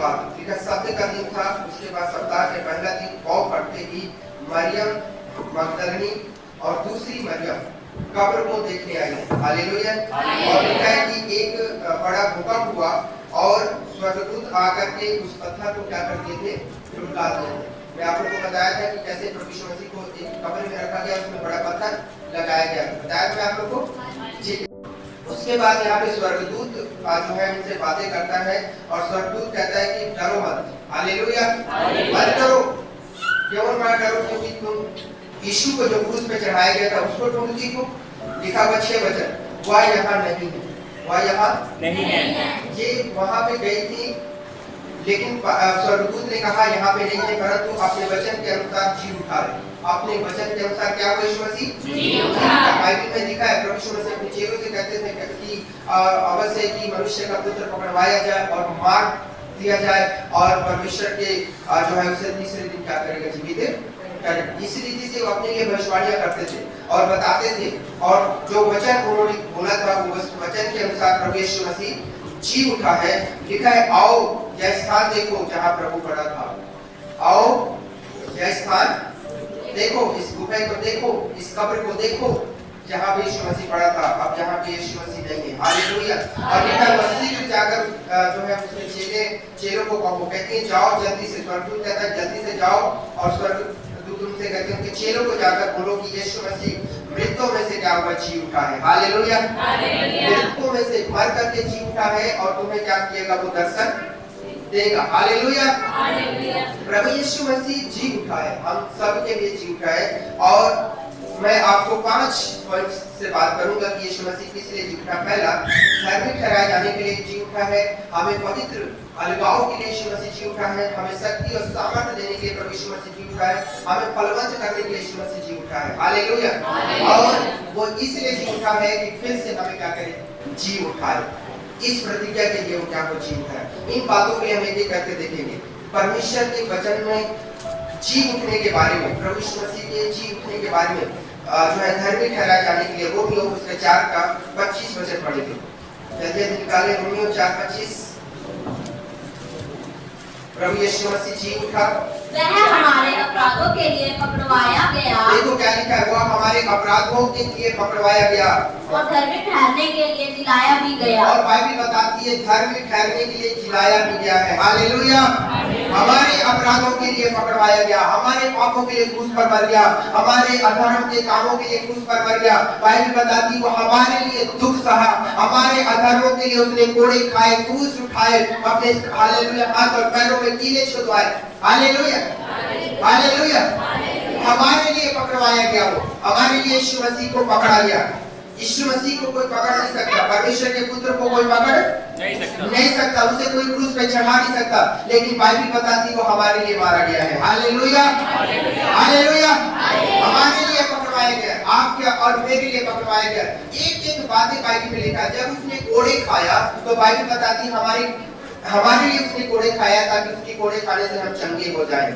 बाद लिखा शब्द का दिन था, उसके बाद सप्ताह के पहला दिन पौ पड़ते ही मरियम मगदलिनी और दूसरी मरियम कब्र को देखने आई। हालेलुया। और लिखा है कि एक बड़ा भूकंप हुआ और स्वर्गदूत आकर के उस पत्थर को क्या करते थे, उल्टा देते थे। मैं आप लोगों को बताया था कि कैसे प्रभु यीशु मसीह को एक कब्र में रखा गया, उसमें बड़ा पत्थर लगाया गया, बताया था मैं आप लोगों को जी। उसके बाद यहाँ पे स्वर्गदूत जो है उनसे बातें करता है और स्वर्गदूत कहता है कि डरो मत। हालेलुया। मत डरो, क्यों मत डरो, क्योंकि तुम यीशु को जो क्रूस पे चढ़ाया गया था उसको ढूंढती हो। लिखा हुआ 6 वचन, वह यहाँ नहीं है, वह यहाँ नहीं है। ये वहां पे गई थी, लेकिन स्वर्गदूत ने कहा यहाँ पे नहीं है, परंतु अपने वचन के अनुसार जी उठा रहे। अपने वचन के अनुसार क्या हुआ, यीशु मसीह जी उठा। बाइबल में लिखा है प्रभु यीशु मसीह अपने चेलों से कहते थे कि अवश्य कि मनुष्य का पुत्र पकड़वाया जाए और मार दिया जाए और परमेश्वर के जो है उसे तीसरे दिन क्या करेगा, जीवित करेगा। इस रीति से वो अपने लिए भविष्यवाणियां करते थे और बताते थे, और जो वचन उन्होंने बोला था वो वचन के अनुसार प्रभु यीशु मसीह जी उठा है। लिखा है आओ यह स्थान देखो जहाँ प्रभु पड़ा था, आओ यह स्थान देखो, इस गुफे को देखो, इस कब्र को देखो जहाँ यीशु मसीह पड़ा था। अब यहाँ पे यीशु मसीह नहीं है। हालेलुया। और लिखा मसीह जाकर जो है उसने चेलों को कहते हैं जाओ जल्दी से, स्वर्गदूत कहता है जल्दी से जाओ, और स्वर्गदूत उनसे कहते हैं कि चेलों को जाकर बोलो कि यीशु मसीह मृतों में से क्या हुआ, जी उठा है। हालेलुया। मृतों में से मर करके जी उठा है और तुम्हें क्या किएगा, वो दर्शन देगा। हालेलुया। प्रभु यीशु मसीह जी उठा है, हम सबके लिए जी उठा है। और मैं आपको 5 पॉइंट से बात करूंगा कि यीशु मसीह किस लिए जी उठा। पहला, धर्मी ठहराए जाने के लिए जी उठा है, हमें पवित्र अलगाव के लिए यीशु मसीह जी उठा है, हमें शक्ति और सामर्थ्य देने के लिए प्रभु यीशु मसीह जी उठा है, हमें फलवंत करने के लिए यीशु मसीह जी उठा है। हालेलुया। और वो इसलिए जी उठा है कि फिर से हमें क्या करे, जी उठाए। इस प्रतिज्ञा के लिए वो क्या को जी उठा है। इन बातों को हम एक करके देखेंगे। परमेश्वर के वचन में जी उठने के बारे में, प्रभु यीशु मसीह के जी उठने के बारे में जो है धर्मी ठहराए जाने के लिए रोमियो उसके 4 का 25 वचन पढ़ेंगे। जल्दी निकाले रोमियो 4:25। प्रभु यीशु मसीह जी उठा, वह हमारे अपराधों के लिए पकड़वाया गया। देखो क्या लिखा है, वह हमारे अपराधों के लिए पकड़वाया गया और धर्मी ठहरने के लिए जिलाया भी गया। और बाइबल बताती है धर्मी ठहरने के लिए जिलाया भी गया है। हालेलुया। हमारे अपराधों के लिए पकड़वाया गया, हमारे पापों के लिए क्रूस पर मर गया, हमारे अधर्म के कामों के लिए क्रूस पर मर गया। बाइबल बताती वो हमारे लिए दुख सहा, हमारे अधर्मों के लिए उसने कोड़े खाए, क्रूस उठाए, अपने हालेलुया हाथ और पैरों में कीले छुड़वाए। हालेलुया। हालेलुया। हमारे लिए पकड़वाया गया, वो हमारे लिए यीशु मसीह को पकड़ा गया। यीशु मसीह को कोई पकड़ नहीं सकता, परमेश्वर के पुत्र को कोई पकड़ नहीं सकता, उसे कोई क्रूस पे चढ़ा नहीं सकता, लेकिन बाइबल बताती वो हमारे लिए मारा गया है। हालेलुया। हालेलुया। हमारे लिए पकड़वाया गया, आपके और मेरे लिए पकड़वाया गया। एक बातें बाइबल में लिखा है, जब उसने कोड़े खाया तो बाइबल बताती हमारे लिए उसने कोड़े खाया ताकि उसके कोड़े खाने से हम चंगे हो जाएं।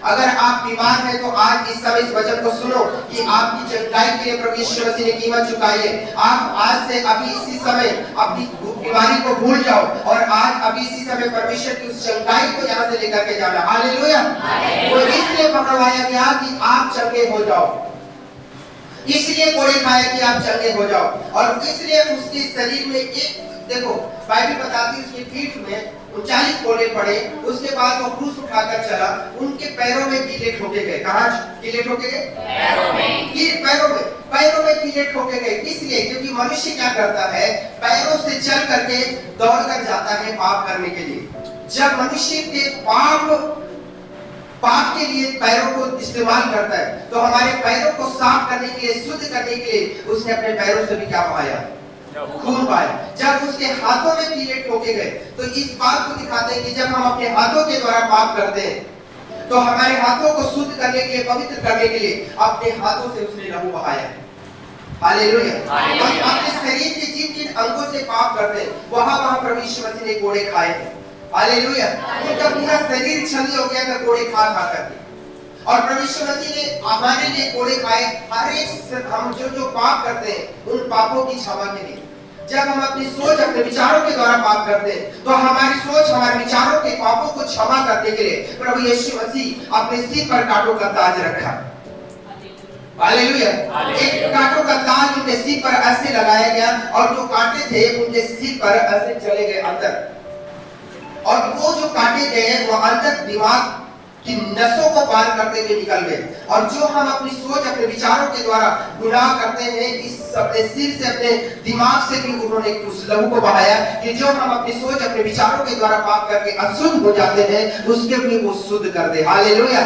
अगर आप बीमार हैं तो आज इस समय इस वचन को सुनो कि आपकी चंगाई के लिए प्रभु यीशु मसीह ने कीमत चुकाई है। आप आज से अभी इसी समय अपनी बीमारी को भूल जाओ और आज अभी इसी समय परमेश्वर की उस चंगाई को यहाँ से लेकर के जाना। हालेलुया। वो इसलिए पकड़वाया गया कि आप चंगे हो जाओ, इसलिए कोड़े खाए कि आप चंगे हो जाओ, और इसलिए उसके शरीर में एक देखो बाइबल बताती है उसकी पीठ में 39 कोड़े पड़े। उसके बाद वो क्रूस उठाकर चला, उनके पैरों में कीले ठोके गए। कहाँ कीले ठोके गए? पैरों में कीले ठोके गए। इसलिए क्योंकि मनुष्य क्या करता है, पैरों से चल करके दौड़ कर जाता है पाप करने के लिए। जब मनुष्य के पाप के लिए पैरों को इस्तेमाल करता है तो हमारे पैरों को साफ करने के लिए, शुद्ध करने के लिए उसने अपने पैरों से भी क्या पाया, खून पाया। जब उसके हाथों में कीले ठोके गए तो इस बात को दिखाते हैं कि जब हम अपने हाथों के द्वारा पाप करते हैं तो हमारे हाथों को शुद्ध करने के लिए, पवित्र करने के लिए अपने हाथों से उसने लहू बहाया। हालेलुया। हम अपने शरीर के जिन अंगों से पाप करते हैं वहां प्रभु यीशु मसीह ने कोड़े खाए हैं। हालेलुया। उनका पूरा शरीर छली हो गया था कोड़े खा करके, और प्रभु यीशु मसीह ने हमारे लिए कोड़े खाए। हर एक हम जो पाप करते हैं उन पापों की क्षमा के लिए, जब हम अपनी सोच अपने विचारों के द्वारा पाप करते हैं तो हमारी सोच हमारे विचारों के पापों को क्षमा करने के लिए प्रभु यीशु मसीह अपने सिर पर कांटों का ताज रखा। हालेलुया। एक कांटों का ताज उनके सिर पर ऐसे लगाया गया और जो कांटे थे उनके सिर पर ऐसे चले गए अंदर, और वो जो काटे गए वो अंदर दिमाग की नसों को पार करते हुए निकल गए। और जो हम अपनी सोच अपने विचारों के द्वारा गुनाह करते हैं, इस अपने सिर से अपने दिमाग से भी उन्होंने उस लहू को बहाया कि जो हम अपनी सोच अपने विचारों के द्वारा पाप करके अशुद्ध हो जाते हैं उसके भी वो शुद्ध कर दे। हालेलुया।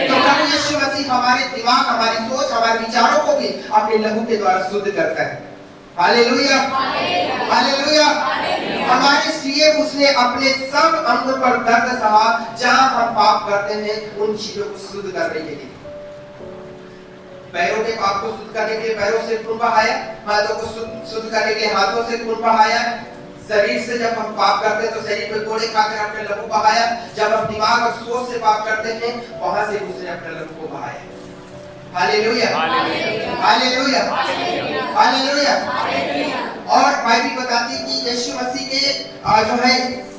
तो प्रभु यीशु मसीह हमारे दिमाग, हमारी सोच, हमारे विचारों को भी अपने लहू के द्वारा शुद्ध करता है। Hallelujah, hallelujah. हमारे लिए उसने अपने सब अंगों पर दर्द सहा जहां हम पाप करते हैं उन चीजों को शुद्ध करने के लिए। पैरों के पाप को शुद्ध करने के लिए पैरों से खून बहाया, हाथों को शुद्ध करने के लिए हाथों से खून बहाया। शरीर से जब हम पाप करते हैं तो शरीर में कोड़े खाकर अपने लहू बहाया। जब हम दिमाग और सोच से पाप करते हैं वहां से उसने अपने लहू को बहाया। Hallelujah, hallelujah, hallelujah. और बाइबल बताती है कि यीशु मसीह के जो है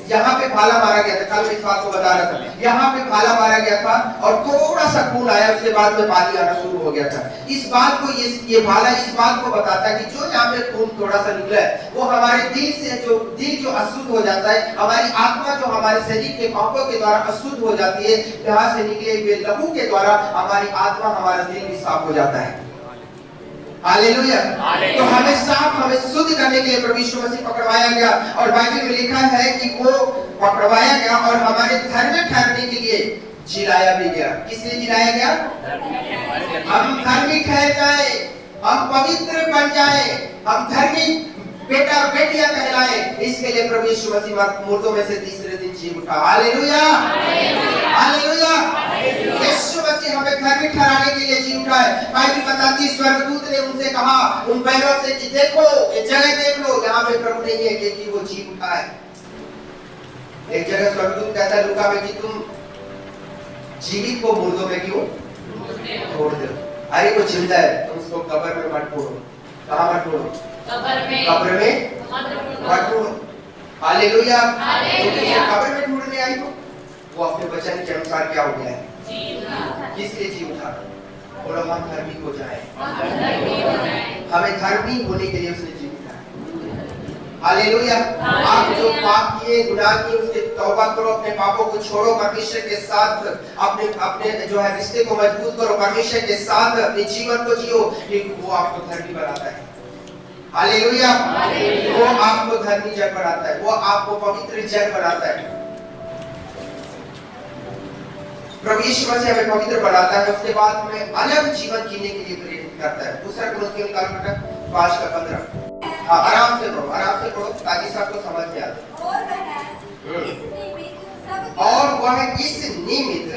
यहाँ पे भाला मारा गया था। कल मैं इस बात को बता रहा था, यहाँ पे भाला मारा गया था और थोड़ा सा खून आया, उसके बाद में पानी आना शुरू हो गया था। इस बात को ये भाला इस बात को बताता है कि जो यहाँ पे खून थोड़ा सा निकला है वो हमारे दिल से दिल जो अशुद्ध हो जाता है, हमारी आत्मा जो हमारे शरीर के पापों के द्वारा अशुद्ध हो जाती है, यहाँ से निकले हुए लहू के द्वारा हमारी आत्मा, हमारा दिल भी साफ हो जाता है। हालेलुया। तो हमें साफ, हमें शुद्ध करने के लिए प्रभु यीशु मसीह पकड़वाया गया। और बाइबल में लिखा है कि वो पकड़वाया गया और हमारे धर्मी ठहरने के लिए जिलाया भी गया। किस लिए जिलाया गया? हम धर्मी ठहर जाए, हम पवित्र बन जाए, हम धर्मी बेटा और बेटियां कहलाए, इसके लिए प्रभु यीशु मसीह मुर्दों में से तीसरे दिन जी उठा। Hallelujah, hallelujah. यीशु मसीह हमें धर्मी ठहराने के लिए जी उठा है। बाइबल बताती है स्वर्गदूत ने उनसे कहा, उन बैलों से कि देखो ये जगह देख लो, यहाँ पे प्रभु नहीं है कि वो जी उठा है। एक जगह स्वर्गदूत कहता है लूका में कि तुम जीवित को मुर्दों में क्यों छोड़ दो? अरे वो जिंदा है, तुम उसको कब्र में मत छोड़ो। कहाँ मत छोड़ो? कब्र में मत छोड़ो। हालेलुया। कब्र में ढूंढने आई हो, वो अपने वचन के अनुसार क्या हो गया है? किसके जी उठा? और हम धर्मी हो जाए, हमें धर्मी होने के लिए उसने जी उठा। हालेलुया। आप जो पाप किए, गुनाह किए, उसके तौबा करो, अपने पापों को छोड़ो, परमेश्वर के साथ अपने जो है रिश्ते को मजबूत करो, परमेश्वर के साथ अपने जीवन को जियो, क्योंकि वो आपको धर्मी बनाता है। हालेलुया। वो आपको धर्मी जन बनाता है, वो आपको पवित्र जन बनाता है। प्रभु यीशु मसीह हमें पवित्र बनाता है, उसके बाद हमें अलग जीवन जीने के लिए प्रेरित करता है। दूसरा कुरिन्थियों 5:15 आराम से पढ़ो ताकि सबको समझ में आए। और वह इस निमित्त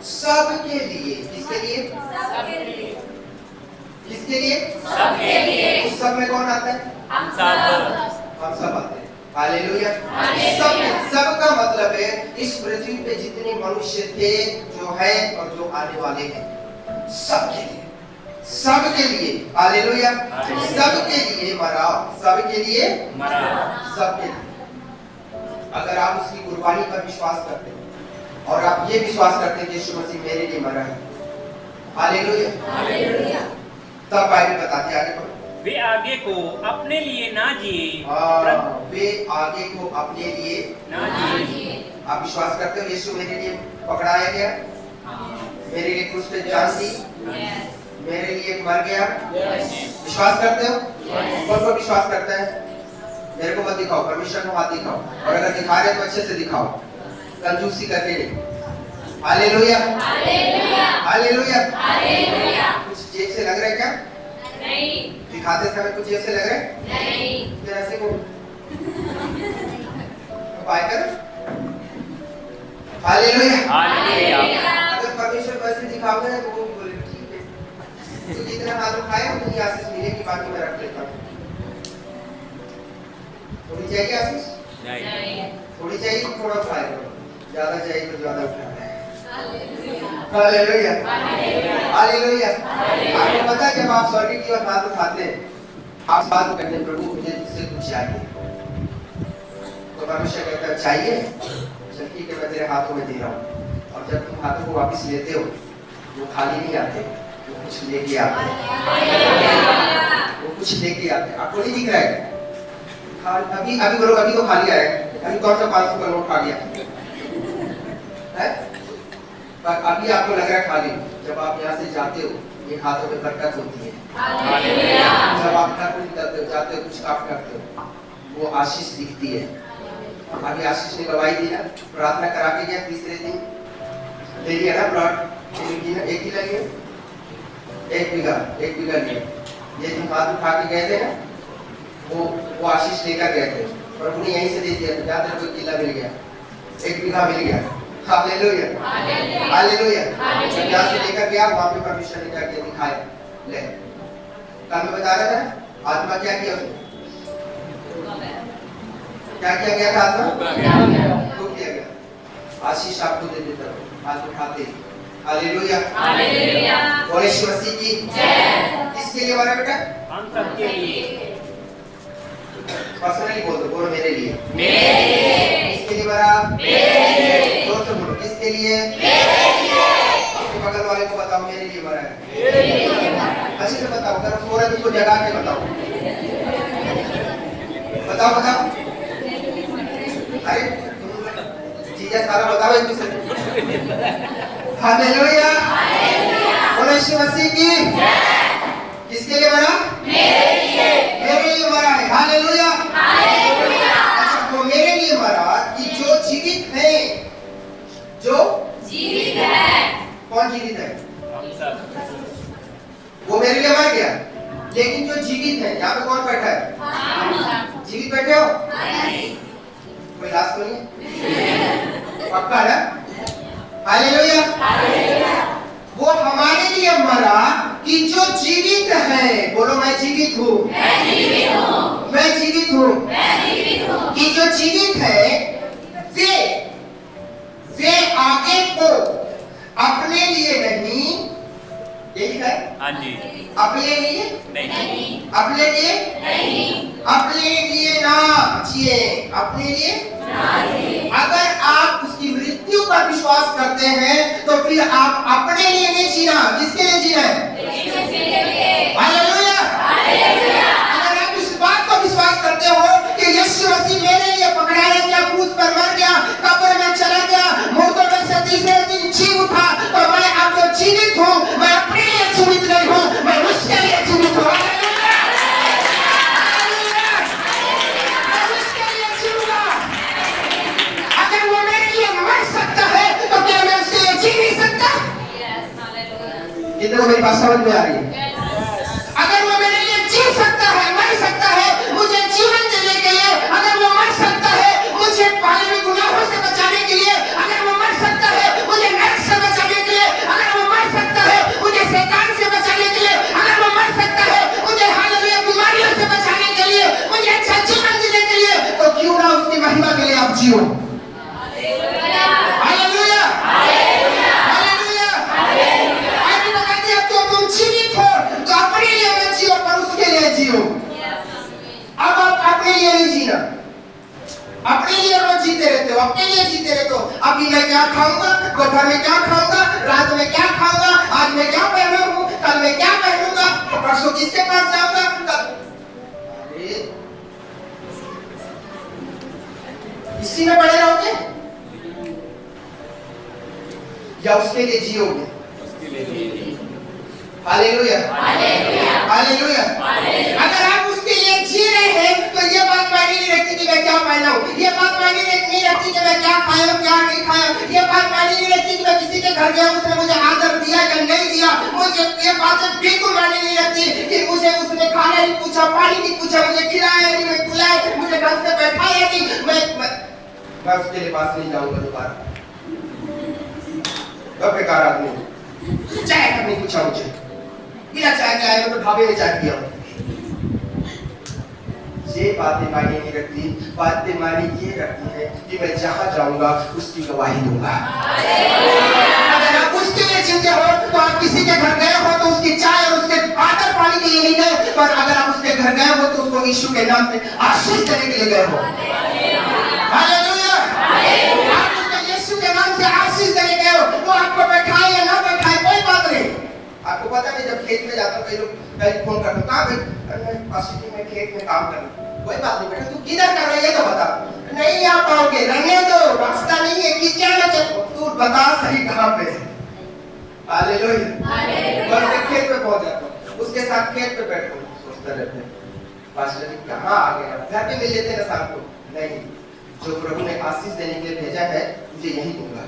सबके लिए किसके लिए? किसके लिए? सबके लिए। उस सब में कौन आता है? हम सब आते हैं। हालेलुया। सब का मतलब है इस पृथ्वी पे जितने मनुष्य थे, जो है और जो आने वाले हैं, सबके लिए, सबके लिए। हालेलुया। सबके लिए मरा, सबके लिए मरा, सबके लिए। अगर आप उसकी कुर्बानी पर विश्वास करते हैं और आप ये विश्वास करते हैं कि यीशु मसीह मेरे लिए मरा है, हालेलुया, तब बाइबल बताती है, आगे पढ़ो। वे आगे को अपने लिए ना जिए, वे आगे को अपने लिए ना जिए। आप विश्वास करते हो यीशु मेरे लिए पकड़ाया गया, मेरे लिए क्रूस पे जान दी, मेरे लिए मर गया? विश्वास करते हो? कौन कौन विश्वास करता है? मेरे को मत दिखाओ, परमेश्वर को हाथ दिखाओ, और अगर दिखा रहे तो अच्छे से दिखाओ, कंजूसी करके नहीं। Hallelujah, hallelujah, hallelujah. कुछ जेब से लग रहा है क्या? नहीं। दिखाते समय कुछ जेब से लग रहा है? नहीं। फिर ऐसे को उपाय कर। Hallelujah, hallelujah. अगर परमेश्वर वैसे दिखाओगे ना तो वो भी बोलेगा ठीक है, तो जितना हाथ उठाए उतनी आशीष मिलेगी, बाकी मैं रख लेता हूँ। थोड़ी चाहिए आशीष? नहीं। थोड़ी चाहिए तो थोड़ा उठाए, ज्यादा चाहिए तो ज्यादा उठाना है। Hallelujah, hallelujah. आपको पता है जब आप स्वर्ग की ओर हाथ उठाते हैं आप बात करते हैं, प्रभु मुझे तुझसे कुछ चाहिए। तो परमेश्वर कहता है चाहिए, चल ठीक है, मैं तेरे हाथों में दे रहा हूँ। और जब तुम हाथों को वापस लेते हो, वो खाली नहीं आते, वो कुछ लेके आते हैं। वो कुछ लेके आते हैं। आपको नहीं दिख रहा है? अभी अभी बोलो, अभी तो खाली आया, अभी कौन सा 500 का नोट खा गया है? पर अभी आपको लग रहा है खाली। जब आप यहाँ से जाते हो, ये हाथों में बरकत होती है। जब आप घर में निकलते हो, जाते हो, कुछ काम करते हो, वो आशीष दिखती है। अभी आशीष ने गवाही दी ना, प्रार्थना करा के गया, तीसरे दिन ले लिया ना प्लॉट, एक ही लगे, एक बीघा लिया। ये तुम हाथ उठा के गए थे ना, वो आशीष लेकर गए थे, प्रभु ने यहीं से दे दिया। तो जाते कोई किला मिल गया, 1 बीघा मिल गया। Hallelujah, hallelujah. जब यहाँ से लेकर गया, वहाँ पे परमेश्वर ने क्या किया दिखाया। ले, कल मैं बता रहा था, आत्मा क्या किया उसने? क्या किया गया था? आत्मा तो किया गया। आशीष आपको दे देता हूँ, हाथ उठाते। Hallelujah, hallelujah. बोले यीशु मसीह की जय। किसके लिए बना बेटा? हम सबके लिए। पर्सनली बोल दो, बोलो मेरे लिए। मेरे लिए। किसके लिए बना? मेरे लिए। दोस्तों बोलो, किसके लिए? मेरे लिए। अपने बगल वाले को बताओ, मेरे लिए बना है। मेरे लिए बना है। अच्छे से बताओ, अगर पूरा दिन को जगा के बताओ। बताओ बताओ। अरे चीजें सारा बताओ एक दूसरे को। हालेलुया, बोलो यीशु मसीह की जय। किसके लिए बना? मेरे लिए। मेरे लिए मरा है। Hallelujah, hallelujah. अच्छा, तो मेरे लिए मरा कि जो जीवित है, जो जीवित है। कौन जीवित है? हम सब। वो मेरे लिए मर गया। लेकिन जो जीवित है, यहाँ पे कौन बैठा है? जीवित बैठे हो? कोई लाश तो नहीं? पक्का है? Hallelujah, hallelujah. वो हमारे लिए मरा कि जो जीवित है, बोलो मैं जीवित हूँ, मैं जीवित हूँ, मैं जीवित हूँ, मैं जीवित हूँ। कि जो जीवित है, वे आगे को अपने लिए नहीं, यही है? हाँ जी। अपने लिए नहीं, अपने लिए नहीं, अपने लिए ना जिए, अपने लिए ना जिए। अगर आप उसकी मृत्यु पर विश्वास करते हैं, तो फिर आप अपने लिए नहीं जीना, किसके लिए जीना है? Hallelujah, hallelujah. अगर आप इस बात को विश्वास करते हो कि यीशु मसीह मेरे लिए पकड़ाया गया, क्रूस पर मर गया, कब्र में चला गया, मुर्दों में से तीसरे दिन जी उठा, तो मैं अब जो जीवित हूँ, मैं अपने लिए जीवित नहीं हूँ, मैं उसके लिए जीवित हूँ। Hallelujah, hallelujah. मैं उसके लिए जीऊंगा। अगर वो मेरे लिए मर सकता है, तो क्या मैं उसके लिए जी नहीं सकता? कितने को मेरी बात समझ में आ रही है? अगर वो मेरे लिए जी सकता है, मर सकता है, मुझे जीवन देने के लिए, अगर वो मर सकता है, मुझे पाले में गुनाहों से बचाने के लिए, अगर वो मर सकता है, मुझे नरक से बचाने के लिए, अगर वो मर सकता है, मुझे शैतान से बचाने के लिए, अगर वो मर सकता है, मुझे हालेलुया बीमारियों से बचाने के लिए, मुझे अच्छा जीवन देने के लिए, तो क्यों ना उसकी महिमा के लिए आप जियो। Hallelujah, hallelujah, hallelujah, hallelujah. आज मैं कहती हूं, तो तुम जीवित हो, तो अपने लिए मत जियो, पर उसके लिए जियो। अब आप अपने लिए नहीं जीना, अपने लिए रोज जीते रहते हो, अपने लिए जीते रहते हो। अभी मैं क्या खाऊंगा, दोपहर में क्या खाऊंगा, रात में क्या खाऊंगा, आज मैं क्या पहना हूँ, कल मैं क्या पहनूंगा, परसों किसके पास जाऊंगा, अरे इसी में पड़े रहोगे या उसके लिए जियोगे? Hallelujah, hallelujah, hallelujah. अगर आप उसके लिए जी रहे हैं, तो ये बात मायने नहीं रखती कि मैं क्या पहना हूँ, ये बात मायने नहीं रखती कि मैं क्या खाया हूँ, क्या नहीं खाया, ये बात मायने नहीं रखती कि मैं किसी के घर गया, उसने मुझे आदर दिया या नहीं दिया, मुझे ये बातें बिल्कुल मायने नहीं रखती कि मुझे उसने खाना नहीं पूछा, पानी नहीं पूछा, मुझे खिलाया नहीं, मैं बुलाया, मुझे ढंग से बैठाया नहीं, मैं उसके लिए पास नहीं जाऊंगा दोबारा। बेकार आदमी, चाय तक नहीं पूछा मुझे, बिना चाय के आए तो ढाबे में चाय पिया। ये बातें मायने नहीं रखती, बातें मायने ये रखती है कि मैं जहां जाऊंगा उसकी गवाही दूंगा। अगर आप उसके लिए जीते हो, तो आप किसी के घर गए हो तो उसकी चाय और उसके आदर पाने के लिए नहीं गए, पर अगर आप उसके घर गए हो तो उसको यीशु के नाम से आशीष देने के लिए गए हो। हालेलुया। आप उसको यीशु के नाम से आशीष देने गए हो, तो आपको बैठाए या ना बैठाए कोई बात नहीं। आपको पता है जब खेत में जाता हूँ, कई लोग पहले फोन करते हैं, कहाँ भाई? पास में खेत में काम कर रहा हूँ। कोई बात नहीं बेटा, तू किधर कर रही है तो बता। नहीं आ पाओगे, रहने दो, रास्ता नहीं है, कीचड़ में चलो। तू बता सही कहाँ पे है। हालेलुया। और मैं खेत पे पहुंच जाता हूँ, उसके साथ खेत पे बैठता हूँ, सोचता रहता है पास्टर जी कहाँ आ गया, घर पे मिल लेते ना शाम को। नहीं, जो प्रभु ने आशीष देने के लिए भेजा है मुझे यही दूंगा।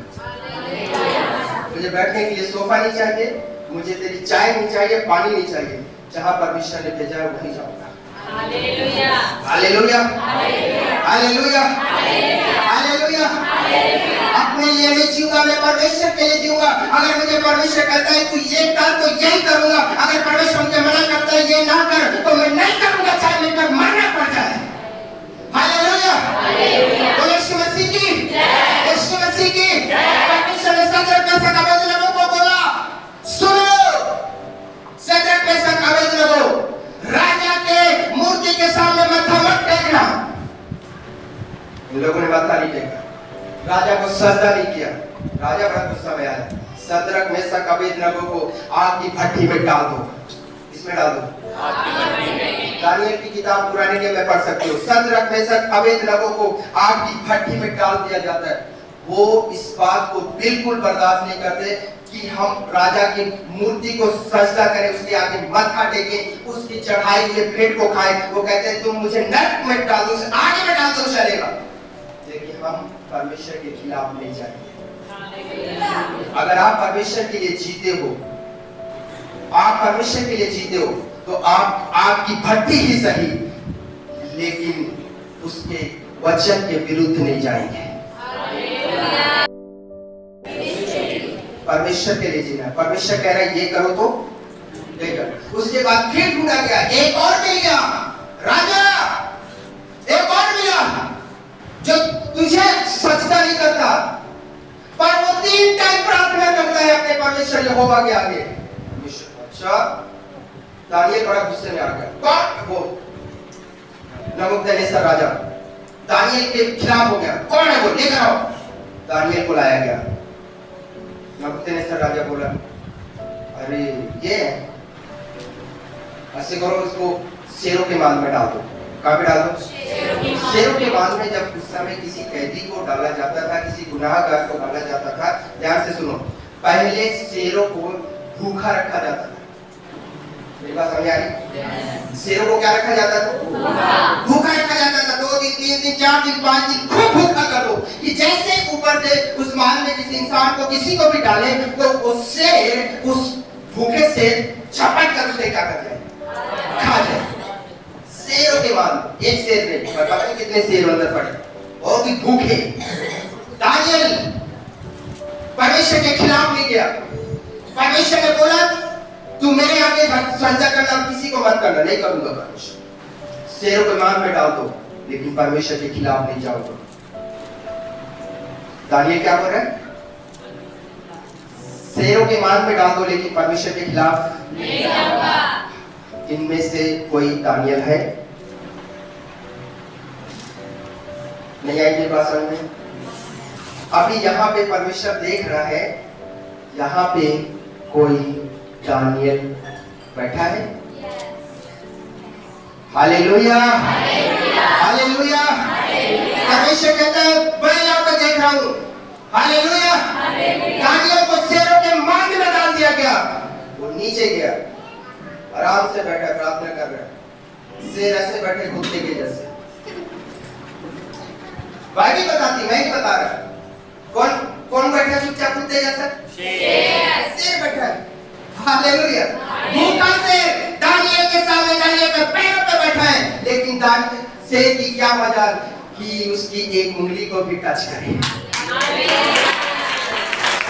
मुझे बैठने के लिए सोफा नहीं चाहिए, मुझे तेरी चाय नहीं चाहिए, पानी नहीं चाहिए, जहाँ परमेश्वर ने भेजा है वहीं जाऊंगा। हालेलुया। हालेलुया। हालेलुया। हालेलुया। अपने लिए नहीं जीऊंगा, मैं परमेश्वर के लिए जीऊंगा। अगर मुझे परमेश्वर कहता है तू ये कर तो यही करूंगा, अगर परमेश्वर मुझे मना करता है ये ना कर तो मैं नहीं करूंगा, चाहे मेरे को मरना पड़ जाए। हालेलुया। बोलो यीशु मसीह की जय। यीशु मसीह की जय। परमेश्वर ने सदरक मेशक अबेदनगो को बोला, सुनो सदरक मेशक अबेदनगो, राजा के मूर्ति के सामने माथा मत टेकना। इन लोगों ने माथा नहीं टेका, राजा को सजदा नहीं किया। राजा बड़ा गुस्सा में आया, सदरक मेशक अबेदनगो को आग की भट्टी में डाल दो। इसमें डाल दो। दानियल की किताब पुराने नियम में पढ़ सकते हो। सदरक मेशक अबेदनगो को आग की भट्टी में डाल दिया जाता है। वो इस बात को बिल्कुल बर्दाश्त नहीं करते कि हम राजा की मूर्ति को सजदा करें, उसके आगे माथा टेकें, उसकी चढ़ाई हुए भेंट को खाएं। वो कहते हैं तुम मुझे नरक में डाल दो, आगे में डाल दो, चलेगा, लेकिन हम परमेश्वर के खिलाफ नहीं जाएंगे। अगर आप परमेश्वर के लिए जीते हो, आप परमेश्वर के लिए जीते हो, तो आप आपकी भट्टी ही सही, लेकिन उसके वचन के विरुद्ध नहीं जाएंगे। परमेश्वर के लिए जीना। परमेश्वर कह रहा है ये करो तो ये करो। उसके बाद फिर ढूंढा गया, एक और मिल गया राजा, एक और मिला जो तुझे सजदा नहीं करता, पर वो 3 टाइम प्रार्थना करता है अपने परमेश्वर यहोवा के आगे। अच्छा, दानियल बड़ा गुस्से में आ गया। कौन? वो नबूकदनेस्सर राजा दानियल के खिलाफ हो गया। कौन है वो? लेकर आओ। दानियल को लाया गया। नबूकदनेस्सर राजा बोला, अरे ये ऐसे करो, इसको शेरों के मांद में डाल दो। कहाँ पे डाल दो? शेरों के मांद में। जब उस समय किसी कैदी को डाला जाता था, किसी गुनाहगार को डाला जाता था, ध्यान से सुनो, पहले शेरों को भूखा रखा जाता था। मेरी बात समझ आ रही? शेरों को क्या रखा जाता था? भूखा रखा जाता था। 2 दिन 3 दिन 4 दिन 5 दिन खूब भूखा कर दो, कि जैसे ऊपर से उस मान में किसी इंसान को किसी को भी डाले तो वो शेर उस भूखे से झपट कर उसे क्या कर जाए? खा जाए। शेरों के मान, एक शेर नहीं, पता नहीं कितने शेर अंदर पड़े, और भी भूखे। दानियल परमेश्वर के खिलाफ नहीं गया। परमेश्वर ने बोला तू मेरे आगे सजदा करना, किसी को मत करना। नहीं करूंगा परमेश्वर। शेरों के मान में डाल दो, लेकिन परमेश्वर के खिलाफ नहीं जाऊंगा। दानियल क्या बोल रहा है? शेरों के मान में डाल दो, लेकिन परमेश्वर के खिलाफ नहीं जाऊंगा। इनमें से कोई दानियल है? नहीं आई मेरी बात समझ में? अभी यहाँ पे परमेश्वर देख रहा है, यहाँ पे कोई दानियल बैठा है। हालेलुया। हालेलुया। परमेश्वर कहता है मैं यहाँ पे देख रहा हूँ। हालेलुया। दानियल को शेरों के मांद में डाल दिया गया। वो नीचे गया, आराम से बैठा, प्रार्थना कर रहा है। शेर ऐसे बैठे कुत्ते के जैसे। बाइबल बताती, मैं ही बता रहा। कौन बैठा चुपचाप कुत्ते जैसा? शेर बैठा है। हालेलुया। भूखा शेर दानियल के सामने, दानियल के पैरों पे बैठा है, लेकिन दानियल शेर की क्या मजाल कि उसकी एक उंगली को भी टच करे।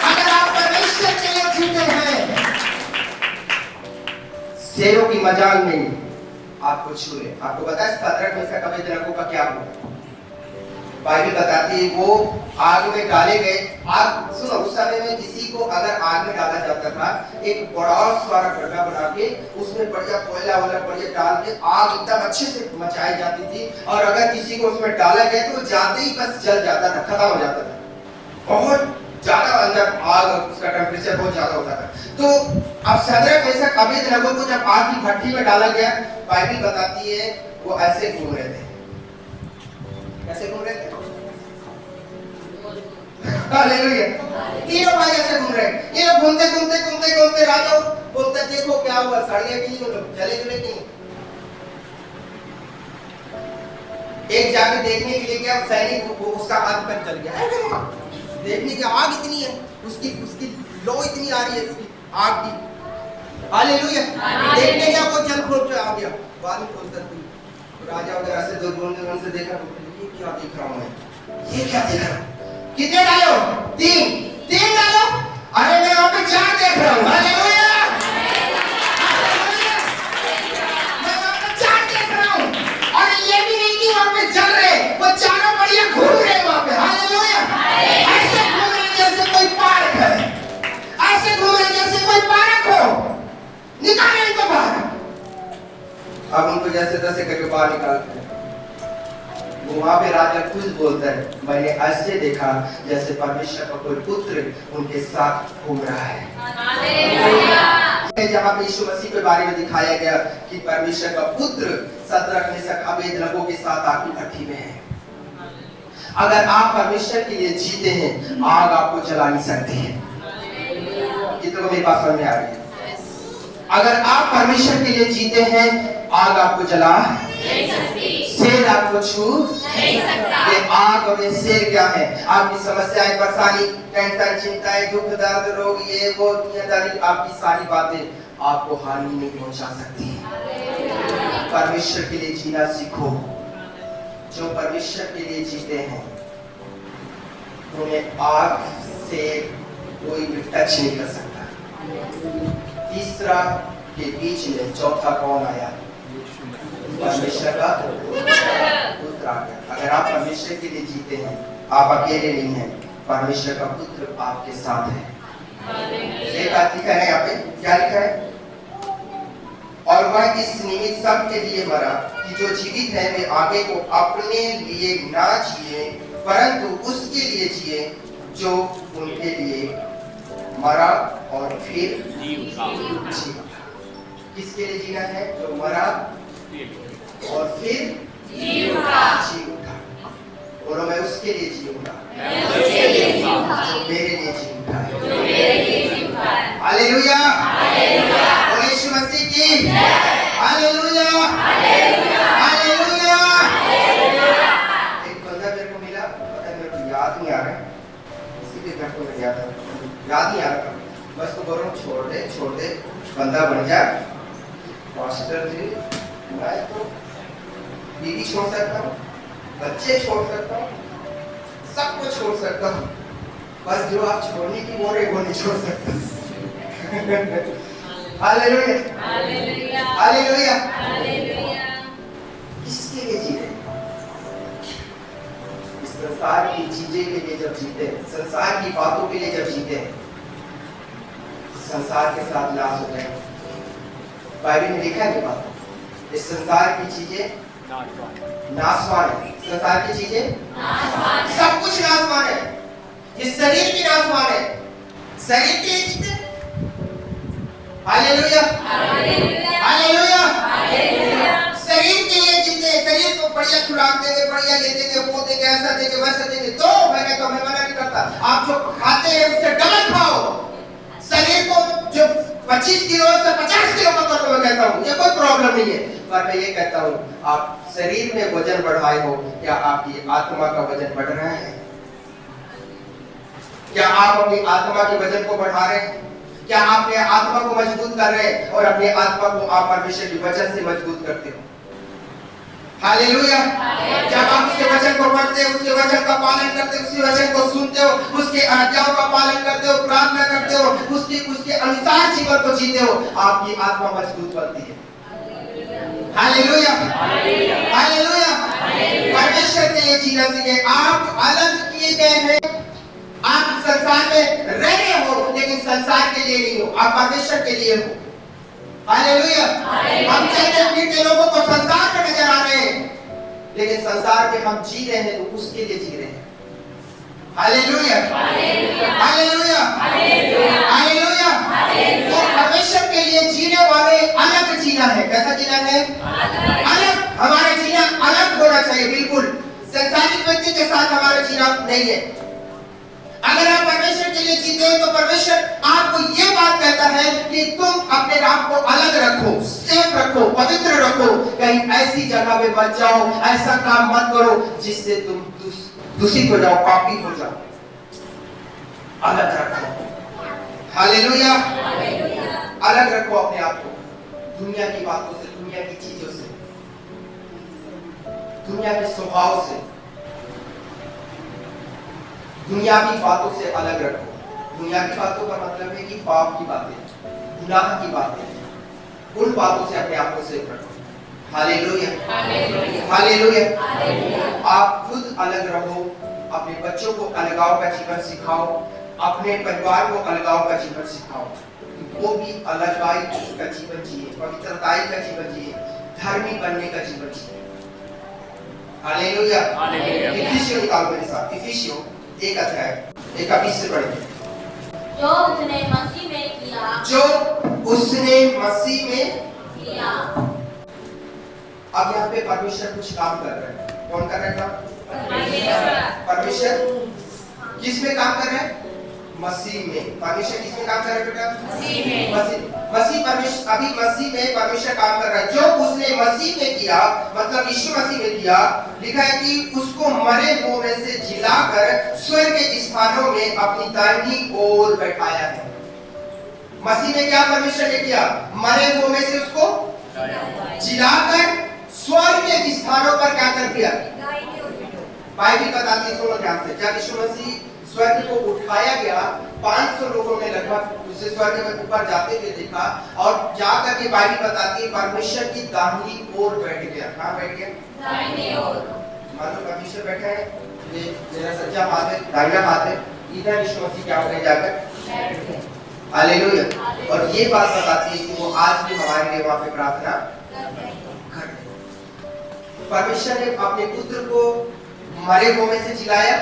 अगर आप परमेश्वर के लिए जीते हैं, शेरों की मजाल नहीं आपको छूए। आपको पता है सदरक मेशक अबेदनगो का क्या हुआ? बाइबल बताती है वो आग में डाले गए। आग सुनो, उस समय में किसी को अगर आग में डाला जाता था, एक बड़ा सारा गड्ढा बना के उसमें बढ़िया कोयला वाला बढ़िया डाल के आग एकदम अच्छे से मचाई जाती थी, और अगर किसी को उसमें डाला गया तो जाते ही बस जल जाता था, खत्म हो जाता था। बहुत ज्यादा अंदर आग, उसका टेम्परेचर बहुत ज्यादा होता था। तो अब शद्रक मेशक अबेदनगो को जब आग की भट्टी में डाला गया, बाइबल बताती है वो ऐसे घूम रहे थे। कैसे घूम रहे थे? हालेलुया। तीनों भाई ऐसे घूम रहे हैं। ये लोग घूमते घूमते घूमते घूमते राजा बोलते देखो क्या हुआ, सड़ गए कि नहीं, लोग जले जुले कि नहीं। एक जाके देखने के लिए गया सैनिक, वो उसका हाथ पर जल गया। देखने की आग इतनी है, उसकी लो इतनी आ रही है उसकी आग की। हालेलुया। देखने गया वो जल खोल के आ गया। बाद में बोलता राजा वगैरह से दूर से देखा, ये क्या देख रहा हूं मैं, ये क्या देख रहा हूं। कितने डालो? तीन डालो। अरे मैं वहां पे 4 देख रहा हूं। हालेलुया। मैं वहां पे 4 देख रहा हूं, और ये भी नहीं कि वहां पे जल रहे, वो चारों बढ़िया घूम रहे वहां पे। हालेलुया। ऐसे घूम रहे जैसे कोई पार्क है, ऐसे घूम रहे जैसे कोई पार्क हो। निकाले इनको बाहर। अब उनको जैसे तैसे करके बाहर निकालते हैं। वहां पे राजा खुद बोलता है, मैंने ऐसे देखा जैसे परमेश्वर का कोई पुत्र उनके साथ घूम रहा है। जहाँ पे यीशु मसीह के बारे में दिखाया गया कि परमेश्वर का पुत्र शद्रक मेशक अबेदनगो के साथ आग की भट्टी में है। अगर आप परमेश्वर के लिए जीते हैं, आग आपको जला नहीं सकती है। कितनों को मेरी बात समझ में आ रही है? अगर आप परमेश्वर के लिए जीते हैं, आग आपको जला नहीं सकती, शेर आपको छू नहीं सकता। ये आग और ये शेर क्या है? आपकी समस्याएं, परेशानी, टेंशन, चिंताएं, दुख, दर्द, रोग, ये वो दुनियादारी, आपकी सारी बातें आपको हानि नहीं पहुंचा सकती। परमेश्वर के लिए जीना सीखो। जो परमेश्वर के लिए जीते हैं उन्हें आग से कोई भी टच नहीं कर सकता। तीसरा के बीच में चौथा कौन आया? परमेश्वर का पुत्र आ गया। अगर आप परमेश्वर के लिए जीते हैं, आप अकेले नहीं हैं, परमेश्वर का पुत्र आपके साथ है। ये बात लिखा है यहाँ पे, क्या लिखा है? और वह इस निमित्त सब के लिए मरा कि जो जीवित है वे आगे को अपने लिए ना जिए, परंतु उसके लिए जिए जो उनके लिए मरा और फिर जीवा। किसके लिए जीना है? जो मरा और फिर जी उठा। बोलो मैं उसके लिए जीऊंगा, जो मेरे लिए जी उठा है। हालेलुया। बोलो यीशु मसीह की हालेलुया। हालेलुया। एक बंदा मेरे को मिला, पता है मेरे को याद नहीं आ रहा है, इसी के घर को मैं याद नहीं आ रहा, बस तो बोलो छोड़ दे, बंदा बन जा। मास्टर जी, मैं तो बीवी छोड़ सकता हूँ, बच्चे छोड़ सकता हूँ, सब कुछ छोड़ सकता हूँ, बस जो आप छोड़ने की बोल रहे वो नहीं छोड़ सकता। हालेलुया। हालेलुया। किसके लिए जी रहे? इस संसार की चीजें के लिए जब जीते हैं, संसार की बातों के लिए जब जीते हैं, संसार के साथ नाश हो जाए। बाइबल में लिखा है ये बात, इस संसार की चीजें नाशवान है। संसार की चीजें सब कुछ नाशवान है। इस शरीर भी नाशवान है। शरीर के लिए जीते। हालेलुया। हालेलुया। शरीर के लिए जीते। शरीर को बढ़िया खुराक देंगे, बढ़िया ले देंगे, वो देंगे, ऐसा देंगे, वैसा देंगे, तो मैं मना नहीं करता। आप जो खाते हैं उससे डबल खाओ। शरीर को जो 25 किलो से 50 किलो का कर, मैं कहता हूँ ये कोई प्रॉब्लम नहीं है, पर मैं ये कहता हूँ आप शरीर में वजन बढ़ाए हो, क्या आपकी आत्मा का वजन बढ़ रहा है? क्या आप अपनी आत्मा के वजन को बढ़ा रहे हैं? क्या आप अपने आत्मा को मजबूत कर रहे हैं और अपने आत्मा को आप परमेश्वर के वचन से मजबूत करते हो? हालेलुया। जब आप उसके वचन को पढ़ते हो, उसके वचन का पालन करते हो, उसके वचन को सुनते हो, उसके आज्ञाओं का पालन करते हो, प्रार्थना करते हो, उसके अनुसार जीवन को जीते हो, आपकी आत्मा मजबूत बनती है। Hallelujah, hallelujah. परमेश्वर के लिए जीना सीखे। आप अलग किए गए हैं। आप संसार में रह रहे हो, लेकिन संसार के लिए नहीं हो, आप परमेश्वर के लिए हो। हालेलुया। हम चलते फिरते लोगों को संसार में नजर आ रहे हैं, लेकिन संसार में हम जी रहे हैं तो उसके लिए जी रहे हैं। Hallelujah, hallelujah, hallelujah. तो परमेश्वर के लिए जीने वाले अलग जीना है। कैसा जीना है? अलग। हमारा जीना अलग होना चाहिए, बिल्कुल संसारिक व्यक्ति के साथ हमारा जीना नहीं है। अगर आप परमेश्वर के लिए जीते हो तो परमेश्वर आपको ये बात कहता है कि तुम अपने आप को अलग रखो, सेफ रखो, पवित्र रखो। कहीं ऐसी जगह में मत जाओ, ऐसा काम मत करो जिससे तुम दूषित हो जाओ, पापी हो जाओ। अलग रखो। हालेलुया, अलग रखो अपने आप को दुनिया की बातों से, दुनिया की चीजों से, दुनिया के स्वभाव से, दुनिया की बातों से अलग रखो। दुनिया की बातों का मतलब है कि पाप की बातें, गुनाह की बातें, उन बातों से अपने आप को सेफ रखो। Hallelujah, hallelujah. आप खुद अलग रहो, अपने बच्चों को अलगाव का जीवन सिखाओ, अपने परिवार को अलगाव का जीवन सिखाओ, वो भी अलगाई का जीवन जिए, पवित्रताई का जीवन जिए, धर्मी बनने का जीवन जिए। हालेलुया। इफिसियों निकालो मेरे साथ, इफिसियों 1 अध्याय 21 से पढ़ेंगे। जो उसने मसीह में किया, जो उसने मसीह में किया। अब यहाँ पे परमेश्वर कुछ काम कर रहे हैं। कौन कर रहे हैं काम? परमेश्वर किस में काम कर रहे हैं? मसीह में। परमेश्वर किस में काम कर रहे हैं बेटा? मसीह में। मसीह परमेश्वर, अभी मसीह में परमेश्वर काम कर रहा है। जो उसने मसीह में किया, मतलब यीशु मसीह में किया, लिखा है कि उसको मरे हुओं में से जिलाकर स्वर्ग के स्थानों में अपनी दाहिनी ओर बैठाया है। मसीह में क्या परमेश्वर ने किया? मरे हुओं में से उसको जिलाकर स्वर्ग के स्थानों पर क्या कर दिया? बाइबल बताती है, सुनो ध्यान से। जब यीशु मसीह स्वर्ग को उठाया गया, 500 लोगों ने लगभग उसे स्वर्ग में ऊपर जाते हुए देखा, और जाकर के बाइबल बताती है परमेश्वर की दाहिनी ओर बैठ गया। कहाँ बैठ गया? दाहिनी ओर। मानो परमेश्वर बैठे हैं, ये मेरा सच्चा हाथ है, दाहिना हाथ है, इधर यीशु मसीह क्या हो गए जाकर? हालेलुया। और ये बात बताती है कि वो आज भी हमारे लिए वहां पे प्रार्थना कर रहे हैं। परमेश्वर ने अपने पुत्र को मरे हुओं में से जिलाया,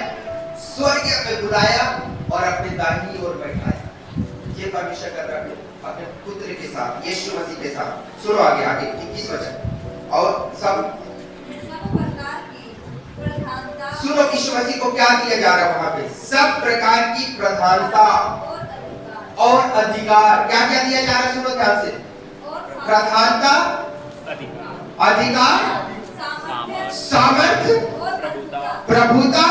स्वर्ग में बुलाया और अपने दाहिनी ओर बैठाया। ये परमेश्वर कर रहा है अपने पुत्र के साथ, यीशु मसीह के साथ। सुनो आगे 21 वचन। और सब प्रकार की प्रधानता, सुनो यीशु मसीह को क्या दिया जा रहा है वहां पे? सब प्रकार की प्रधानता और अधिकार। क्या क्या दिया जा रहा है? सुनो ध्यान से। प्रधानता, अधिकार, सामर्थ्य, प्रभुता,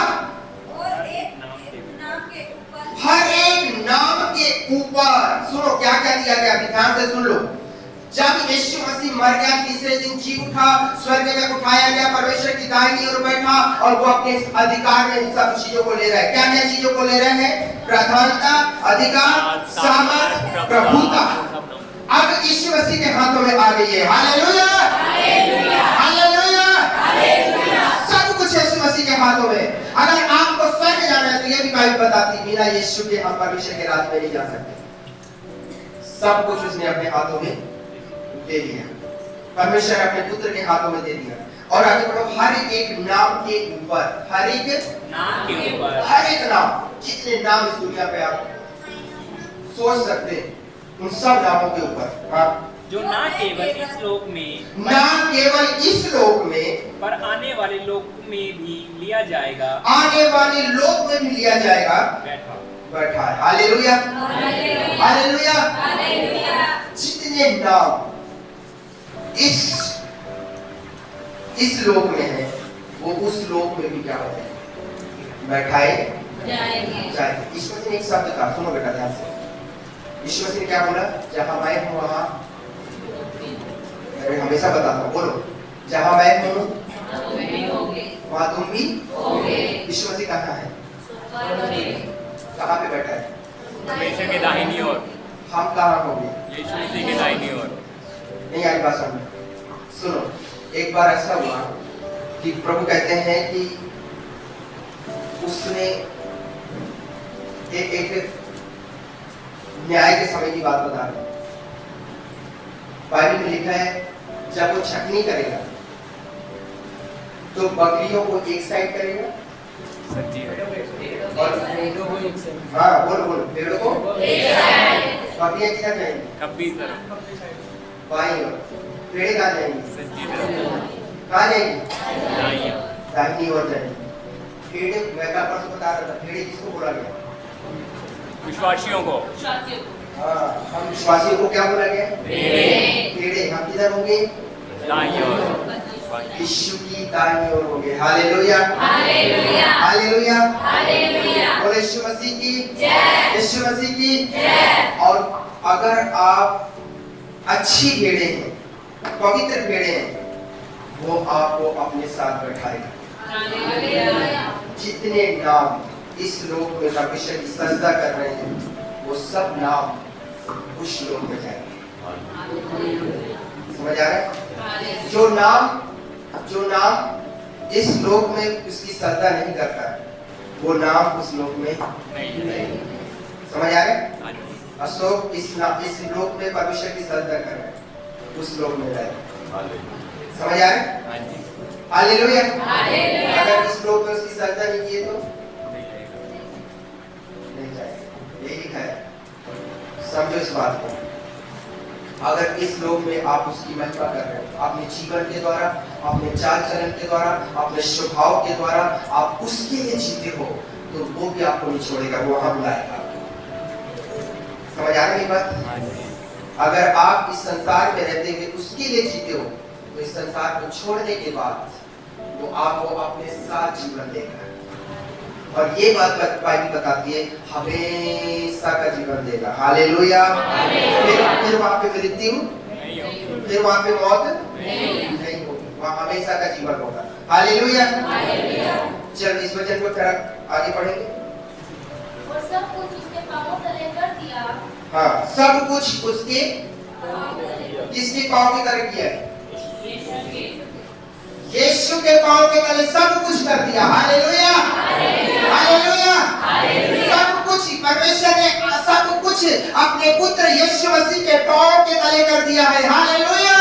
हर एक नाम के ऊपर। सुनो क्या क्या दिया गया, ध्यान से सुन लो। जब यीशु मसीह मर गया, तीसरे दिन जी उठा, स्वर्ग में उठाया गया, परमेश्वर की दाहिनी ओर बैठा, और वो अपने अधिकार में इन सब चीजों को ले रहा है। क्या क्या चीजों को ले रहे हैं? प्रधानता, अधिकार, सामर्थ्य, प्रभुता। अब यीशु मसीह के हाथों में आ गई है। हालेलुया, हालेलुया, सब कुछ यीशु मसीह के हाथों में। अगर आपको स्वर्ग जाना है तो ये भी बाइबल बताती, बिना यीशु के हम परमेश्वर के राज्य में नहीं जा सकते। सब कुछ उसने अपने हाथों में दे दिया, परमेश्वर ने अपने पुत्र के हाथों में दे दिया। और आगे बढ़ो, हर एक नाम के ऊपर, हर एक नाम के ऊपर, हर एक नाम, जितने नाम इस दुनिया पे आप सोच सकते हैं, उन सब नामों के ऊपर। हाँ, जो ना केवल इस लोक में, ना केवल इस लोक में, पर आने वाले लोक में भी लिया जाएगा, आने वाले लोक में भी लिया जाएगा, बैठा है। Hallelujah, hallelujah. जितने नाम इस लोक में है, वो उस लोक में भी क्या होते हैं? बैठाए जाएंगे। यीशु मसीह ने एक शब्द कहा, सुनो बेटा ध्यान से। यीशु मसीह ने क्या बोला? जहां मैं हूं वहां, मैं हमेशा बताता हूं, बोलो, जहां मैं हूं वहां तुम भी होगे। यीशु मसीह कहाँ है? कहाँ पे बैठा है? परमेश्वर के दाहिनी ओर। हम कहाँ होंगे? यीशु मसीह के दाहिनी ओर। नहीं आई बात समझ? सुनो, एक बार ऐसा हुआ कि प्रभु कहते हैं कि उसने एक न्याय के समय की बात बता रहे, बाइबल में लिखा है जब वो छटनी करेगा तो बकरियों को एक साइड करेगा और हाँ बोलो बोलो, भेड़ों को बकरियां किधर जाएंगी? कब्बी तरफ, बाईं ओर। भेड़ें कहाँ जाएंगी? सज्जी तरफ, कहाँ जाएंगी? दाईं ओर। दाहिनी ओर जाएंगी। भेड़ें, मैं कल परसों बता रहा था, भेड़ें किसको बोला गया? विश्वासियों को। हाँ, हम विश्वासियों को क्या बोला गया? भेड़ें। हम किधर होंगे? दाईं ओर। यीशु की दाहिनी ओर होंगे। Hallelujah, hallelujah, hallelujah, hallelujah. बोलो यीशु मसीह की जय, यीशु मसीह की जय। और अगर आप अच्छी भेड़ें हैं, पवित्र भेड़ें हैं, वो आपको अपने साथ बैठाएगा। हालेलुया। जितने नाम इस लोक में परमेश्वर की सजदा कर रहे हैं, वो सब नाम उस लोक में जाएंगे। समझ आ रहा है? जो नाम इस लोक में उसकी सजदा नहीं करता है, वो नाम उस लोक में नहीं। समझ आ रहा है? अशोक इस लोक में परमेश्वर की सजदा कर रहे हैं, उस लोक में जाएगा। समझ आ रहा है? हालेलुया। अगर इस लोक में उसकी सजदा नहीं किए तो नहीं जाएगा। यही लिखा है, समझो इस बात को। अगर इस लोक में आप उसकी महिमा कर रहे हो, अपने जीवन के द्वारा, अपने चाल चलन के द्वारा, अपने स्वभाव के द्वारा आप उसके लिए जीते हो, तो वो भी आपको नहीं छोड़ेगा, वो वहां बुलाएगा। समझ आ रही बात? अगर आप इस संसार में रहते हुए उसके लिए जीते हो, तो इस संसार को छोड़ने के बाद वो आपको अपने साथ जीवन देगा। और ये बात बाइबल बताती है, हमेशा का जीवन देगा। हालेलुया। फिर वहां पे मृत्यु, फिर वहां पे मौत नहीं होगी, वहां हमेशा का जीवन होगा। हालेलुया। चल इस वचन को थोड़ा आगे पढ़ेंगे। और सब कुछ उसके पांवों तले कर दिया। हाँ, सब कुछ उसके किसके पांव के तले किया है? यीशु के पांव के तले सब कुछ कर दिया। Hallelujah, hallelujah. सब कुछ परमेश्वर ने सब कुछ अपने पुत्र यीशु मसीह के पांव के तले कर दिया है। हालेलुया।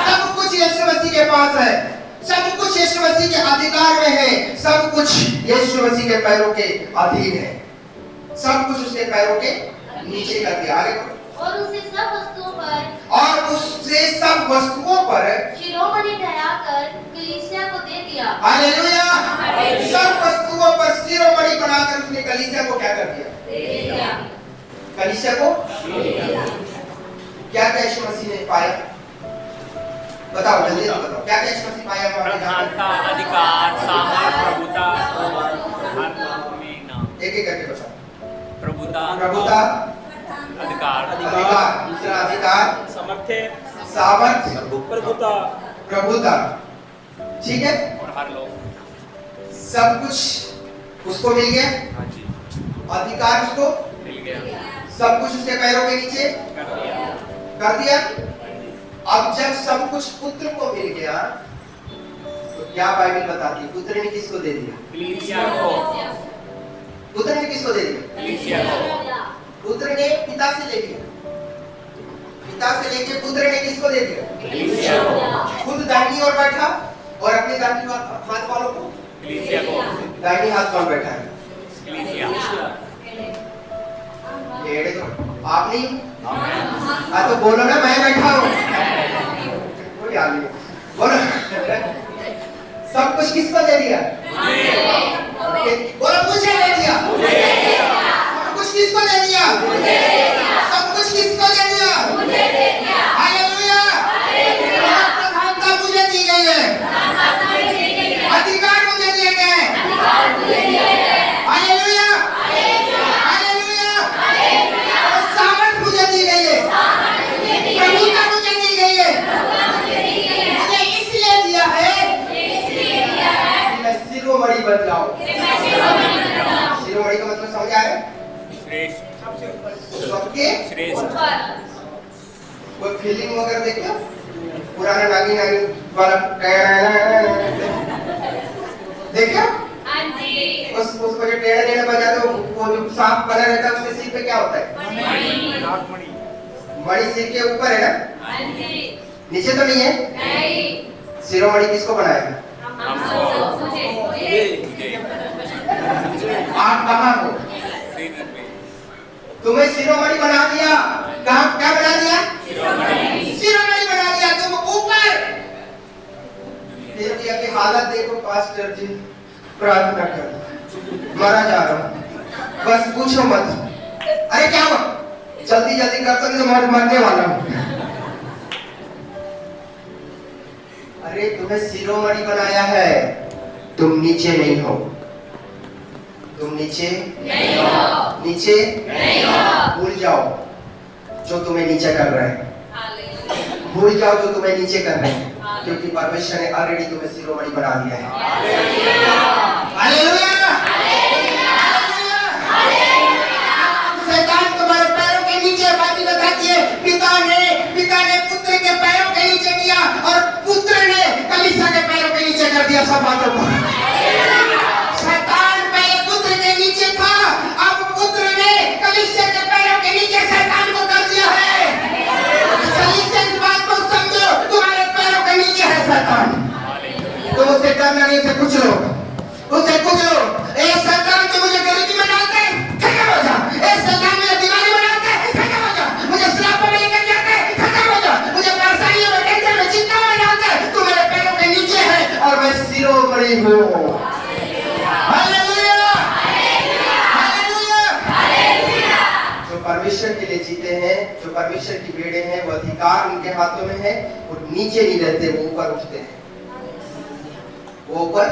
सब कुछ यीशु मसीह के पास है, सब कुछ यीशु मसीह के अधिकार में है, सब कुछ यीशु मसीह के पैरों के अधीन है, सब कुछ उसके पैरों के नीचे कर दिया। आगे और उसे सब वस्तुओं पर शिरोमणि ठहराकर कलीसिया को दे दिया। हालेलुया। सब वस्तुओं पर शिरोमणि बनाकर उसने कलीसिया को क्या कर दिया? दे दिया। कलीसिया को क्या क्या यीशु मसीह ने पाया? बताओ जल्दी से बताओ, क्या क्या यीशु मसीह पाया? प्रधानता, अधिकार, सामर्थ, प्रभुता, हर नाम में नाम। एक एक करके बताओ। प्रभुता, अधिकार, दूसरा अधिकार, सामर्थ्य, प्रभुता। ठीक है, और हर लोग। सब कुछ उसको मिल गया। हाँ जी, अधिकार उसको मिल गया, सब कुछ उसके पैरों के नीचे कर दिया। अब जब सब कुछ पुत्र को मिल गया, तो क्या बाइबल बताती है? पुत्र ने किसको दे दिया? कलीसिया को। पुत्र ने किसको दे दिया? कलीसिया को। पुत्र ने पिता से ले लिया, पिता से लेके पुत्र ने किसको दे दिया? कलीसिया को। खुद दाहिनी ओर बैठा और अपने दाहिनी हाथ वालों को कलीसिया को। दाहिनी हाथ कौन बैठा है? कलीसिया। ये तो आप नहीं, हाँ तो बोलो ना, मैं बैठा हूँ। कोई याद नहीं, बोलो। सब कुछ किसको दे दिया? बोलो मुझे दे दिया। सब कुछ किसको दे दिया? सब कुछ किसको दे दिया? हालेलुया। प्रधानता मुझे दी गई है, अधिकार मुझे दिए गए हैं। Hallelujah, hallelujah. और सामर्थ मुझे दी गई है, प्रभुता मुझे दी गई है। मुझे इसलिए दिया है कि मैं शिरोमणि बन जाऊं। शिरोमणि का मतलब समझ आया? श्रेष्ठ, सबके श्रेष्ठ। कोई फीलिंग वगैरह देखना पुराना नागिन वाला देखा? उसको जो टेढ़ा टेढ़ा बजाते वो जो सांप बना रहता है उसके सिर पे क्या होता है? मणि सिर के ऊपर है ना? नीचे तो नहीं है? शिरोमणि किसको बनाया? आप कहाँ हो? तुम्हें शिरोमणि बना दिया। कहाँ क्या बना दिया? शिरोमणि बना दिया। तुम ऊपर। देवतिया की हालत देखो पास्टर जी, प्रार्थना कर, मरा जा रहा हूँ, बस पूछो मत। अरे क्या हुआ? जल्दी जल्दी कर तो नहीं तो मरने वाला हूँ। अरे तुम्हें शिरोमणि बनाया है, तुम नीचे नहीं हो। तुम नीचे नहीं हो। नीचे नहीं हो। भूल जाओ जो तुम्हें नीचे कर रहे हैं। भूल जाओ जो तुम्हें नीचे कर रहे हैं, क्योंकि परमेश्वर ने ऑलरेडी तुम्हें शिरोमणि बना दिया है। हालेलुया। शैतान तुम्हारे पैरों के नीचे बातें बताती है। पिता ने पुत्र के पैरों के नीचे किया और पुत्र ने कलीसिया के पैरों के नीचे कर दिया सब बातों को। शैतान पहले पुत्र के नीचे था, अब पुत्र ने कलीसिया के पैरों के नीचे शैतान को कर दिया है। सही से इस बात को समझो, तुम्हारे पैरों के नीचे है शैतान। तो उससे डरना नहीं, उसे कुछ लो, उसे कुछ लो। ए शैतान तो मुझे गरीबी में डालते हैं, खत्म हो जा। ए शैतान मुझे दीवानी बनाते हैं, खत्म हो जा। मुझे श्राप में लेकर जाते हैं, खत्म हो जा। मुझे परेशानियों में, टेंशन में, चिंता में डालते हैं। तू मेरे पैरों के नीचे है और मैं शिरोमणि हूँ। हालेलुया। हालेलुया। हालेलुया। जो परमेश्वर के लिए जीते हैं, जो परमेश्वर की बेड़े हैं, वो अधिकार उनके हाथों में है। वो नीचे नहीं रहते, वो ऊपर उठते हैं। वो ऊपर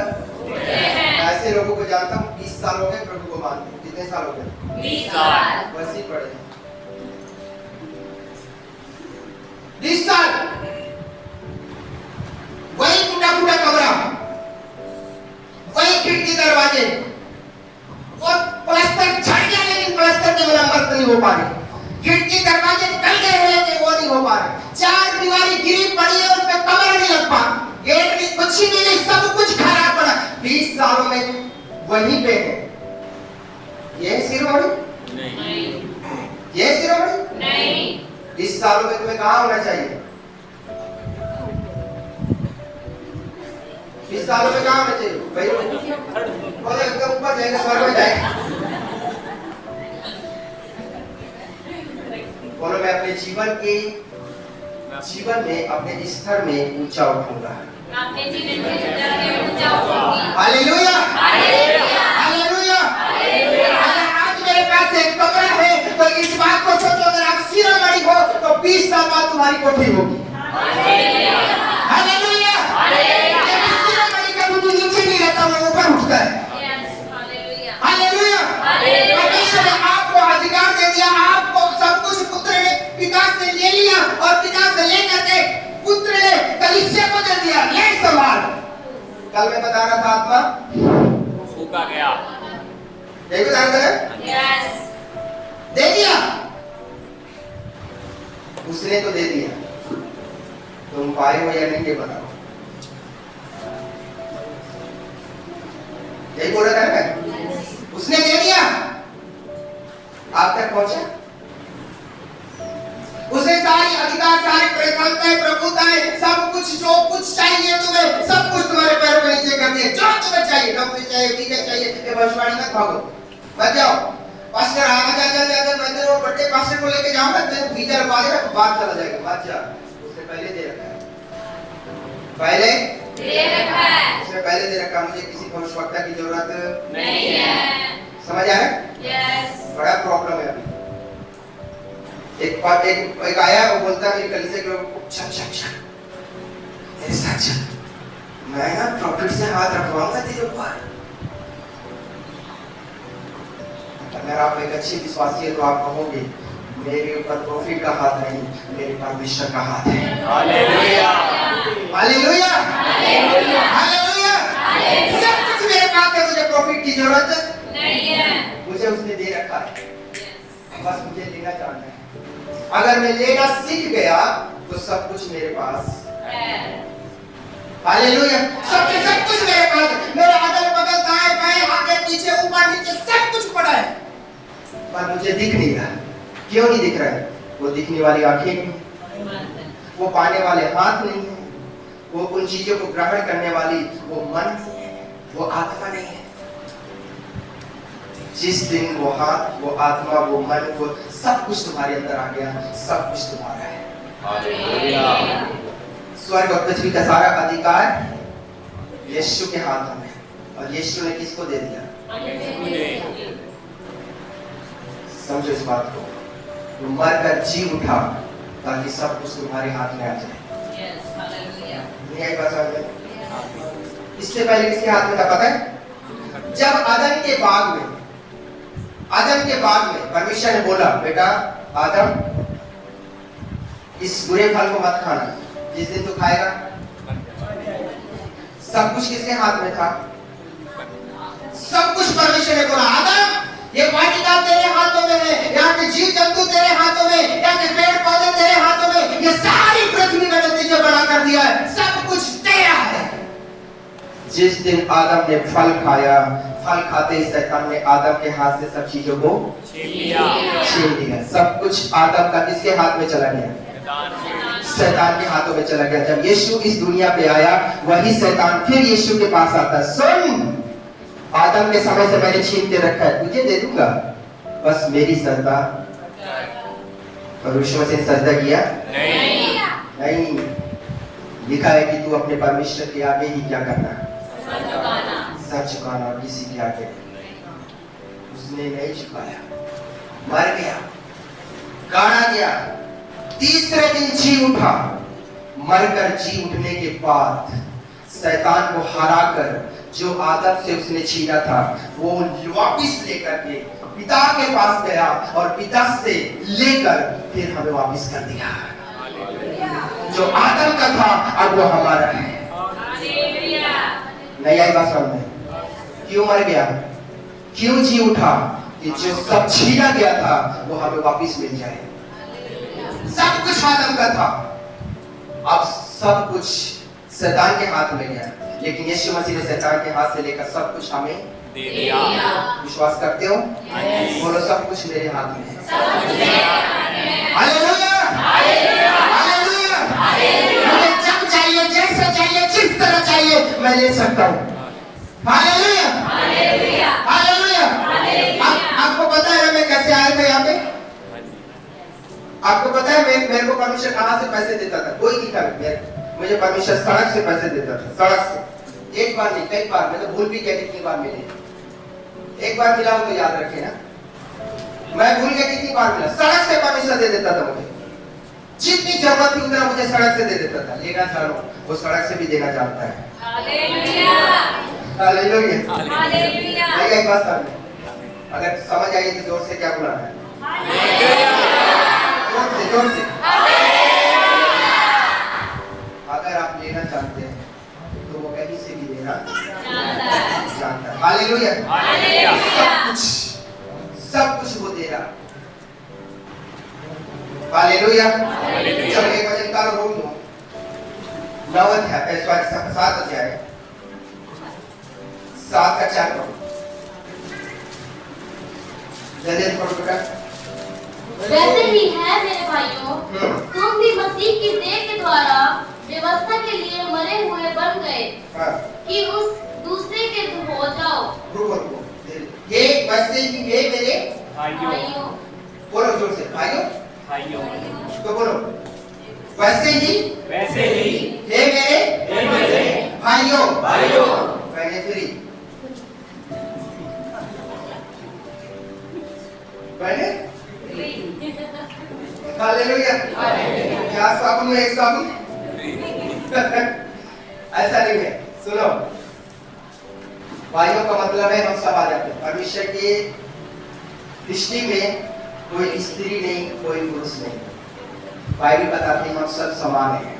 ऐसे लोगों को जानता हूँ 20 साल हो गए प्रभु को मानते। कितने साल हो गए? 20 साल। बस ही पड़े 20 साल। वही टूटा फूटा कमरा, वही खिड़की दरवाजे, वो प्लास्टर झड़ गया लेकिन प्लास्टर की मरम्मत नहीं हो पा रही। खिड़की दरवाजे कल गए हैं लेकिन वो नहीं हो पा रहे। चार दीवारी गिरी पड़ी है, उसमें कमरा नहीं लग पा, गेट भी कुछ ही नहीं, सब कुछ खराब पड़ा। 20 सालों में वहीं पे है। ये शिरोमणि नहीं, ये शिरोमणि नहीं। 20 सालों में तुम्हें कहाँ होना चाहिए? 20 सालों में कहाँ होना चाहिए भाई? बोले एकदम ऊपर जाएंगे, स्वर्ग में जाएंगे। बोलो मैं अपने जीवन में अपने स्तर में ऊंचा उठूंगा। हालेलुया। हालेलुया। आज मेरे पास एक कमरा है, तो इस बात को सोचो, अगर आप शिरोमणि हो तो 20 साल बाद तुम्हारी कोठी होगी। हालेलुया। शिरोमणि का बुद्धि नीचे नहीं रहता, वो ऊपर उठता है। हालेलुया। परमेश्वर ने आपको अधिकार दे दिया, आपको सब कुछ पुत्र ने पिता से ले लिया और पिता से लेकर के पुत्र ने कलीसिया को दे दिया। ले संभाल। कल मैं बता रहा था आत्मा फूका गया, यही बता रहा था। यस, दे दिया, उसने तो दे दिया। तुम पाए हो या नहीं ये बताओ। यही बोला था ना, उसने दे दिया, आप तक पहुंचा। उसे सारी अधिकार, सारी प्रधानताएं, प्रभुताएं, सब कुछ जो कुछ चाहिए तुम्हें, सब कुछ तुम्हारे पैरों के नीचे कर दिया। जो तुम्हें चाहिए, नौकरी चाहिए, वीजा चाहिए, ये भविष्यवाणी मत भागो, मत जाओ। पास्टर आजा मैं तेरे बर्थडे पास्टर को लेके जाऊंगा, तेरे वीजा लगवा देगा, बात चला जाएगा, मत जा। उसने पहले दे रखा है, पहले दे रखा है, उसने पहले दे रखा। मुझे किसी भविष्यवक्ता की जरूरत नहीं है। समझ आया? यस। बड़ा प्रॉब्लम है अभी। एक आया, वो बोलता है मेरी कलीसिया के लोग चल मेरे साथ चल, मैं ना प्रॉफिट से हाथ रखवाऊंगा तेरे ऊपर। अगर आप एक अच्छे विश्वासी है तो आप कहोगे मेरे ऊपर प्रॉफिट का हाथ नहीं, मेरे परमेश्वर का हाथ है। हालेलुया। हालेलुया। हालेलुया। सब कुछ मेरे पास है, मुझे प्रॉफिट की जरूरत नहीं है, मुझे उसने दे रखा है, बस मुझे लेना जानना है। अगर मैं लेना सीख गया तो सब कुछ मेरे पास हालेलुया। सब कुछ मेरे पास है, मेरे अगल बगल दाएं बाएं आगे पीछे ऊपर नीचे सब कुछ पड़ा है, पर मुझे दिख नहीं रहा। क्यों नहीं दिख रहा है? वो दिखने वाली आंखें नहीं, वो पाने वाले हाथ नहीं है, वो उन चीजों को ग्रहण करने वाली वो मन नहीं है, वो आत्मा नहीं है। जिस दिन वो हाथ, वो आत्मा, वो मन, वो सब कुछ तुम्हारे अंदर आ गया, सब कुछ तुम्हारा है। हालेलुया। स्वर्ग और पृथ्वी का सारा अधिकार यीशु के हाथों में, और यीशु ने किसको दे दिया? समझो इस बात को, वो मर कर जी उठा ताकि सब कुछ तुम्हारे हाथ में आ जाए। नहीं आई बात समझ में? इससे पहले किसके हाथ में था पता है? जब आदम के बाग में परमेश्वर ने बोला, बेटा आदम इस बुरे फल को मत खाना, जिस दिन तू खाएगा। सब कुछ किसके हाथ में था? सब कुछ परमेश्वर ने बोला, आदम ये वाटिका तेरे हाथों में है, यहाँ के जीव जंतु तेरे हाथों में, यहाँ के पेड़ पौधे तेरे हाथों में, ये सारी पृथ्वी मैंने तुझे बड़ा कर दिया है, सब कुछ तेरा है। जिस दिन आदम ने फल खाया, फल खाते ही शैतान ने आदम के हाथ से सब चीजों को छीन लिया। सब कुछ आदम का किसके हाथ में चला गया? शैतान के हाथों में चला गया। जब यीशु इस दुनिया पे आया, वही शैतान फिर यीशु के पास आता, सुन आदम के समय से मैंने छीन के रखा है, तुझे दे दूंगा, बस मेरी सजदा। और यीशु मसीह ने सजदा किया? नहीं। लिखा है कि तू अपने परमेश्वर के आगे ही क्या करना? सर झुकाना, और किसी के आगे। उसने नहीं झुकाया, मर गया, गाड़ा गया, तीसरे दिन जी उठा। मरकर जी उठने के बाद शैतान को हराकर जो आदम से उसने छीना था, वो वापिस लेकर के पिता के पास गया, और पिता से लेकर फिर हमें वापिस कर दिया। जो आदम का था अब वो हमारा है। नहीं आई बात समझ में? क्यों मर गया, क्यों जी उठा? कि जो सब छीना गया था वो हमें वापिस मिल जाए। सब कुछ आदम का था, अब सब कुछ शैतान के हाथ में गया, लेकिन यीशु मसीह ने शैतान के हाथ से लेकर सब कुछ हमें दे दिया। विश्वास करते हो? बोलो, सब कुछ मेरे हाथ में है। Hallelujah, hallelujah. मुझे जब चाहिए, जैसे चाहिए, जिस तरह चाहिए, मैं ले सकता हूँ। Hallelujah, hallelujah. आपको पता है मैं कैसे आया था यहाँ पे? आपको पता है मेरे को परमेश्वर कहाँ से पैसे देता था? कोई नहीं था, मुझे परमेश्वर सड़क से पैसे देता था, सड़क से। एक बार नहीं, कई बार, मैं तो भूल भी गया कितनी बार मिले। एक बार मिला हो तो याद रखे ना, मैं भूल गया कितनी बार मिला। सड़क से परमेश्वर दे देता था मुझे, जितनी जरूरत थी उतना मुझे सड़क से दे देता था। लेना जानो, वो सड़क से भी देना जानता है। Hallelujah, hallelujah. एक बात समझ, अगर समझ आई तो जोर से क्या बुलाना है? जोर से। अगर आप लेना चाहते हैं तो वो कहीं से भी लेना जानता है। हालेलुया, सब कुछ वो दे रहा। हालेलुया। चलो एक वचन निकालो, रोक दो। 9 अध्याय, 7 अध्याय, 7 का 4 पढ़ो। जल्दी पढ़ो बेटा। वैसे ही है मेरे भाइयों, तुम भी मसीह की देह के द्वारा व्यवस्था के लिए मरे हुए बन गए, कि उस दूसरे के हो जाओ। रुको, ये वैसे ही ये मेरे भाइयों, बोलो जोर से, भाइयों, तो बोलो, वैसे ही ये मेरे भाइयों, पहले फ्री, पहले हालेलुया। क्या साबुन में एक साबुन? ऐसा नहीं है। सुनो, भाइयों का मतलब है हम सब आ जाते हैं। परमेश्वर की दृष्टि में कोई स्त्री नहीं, कोई पुरुष नहीं। बाइबल बताती है हम सब समान हैं।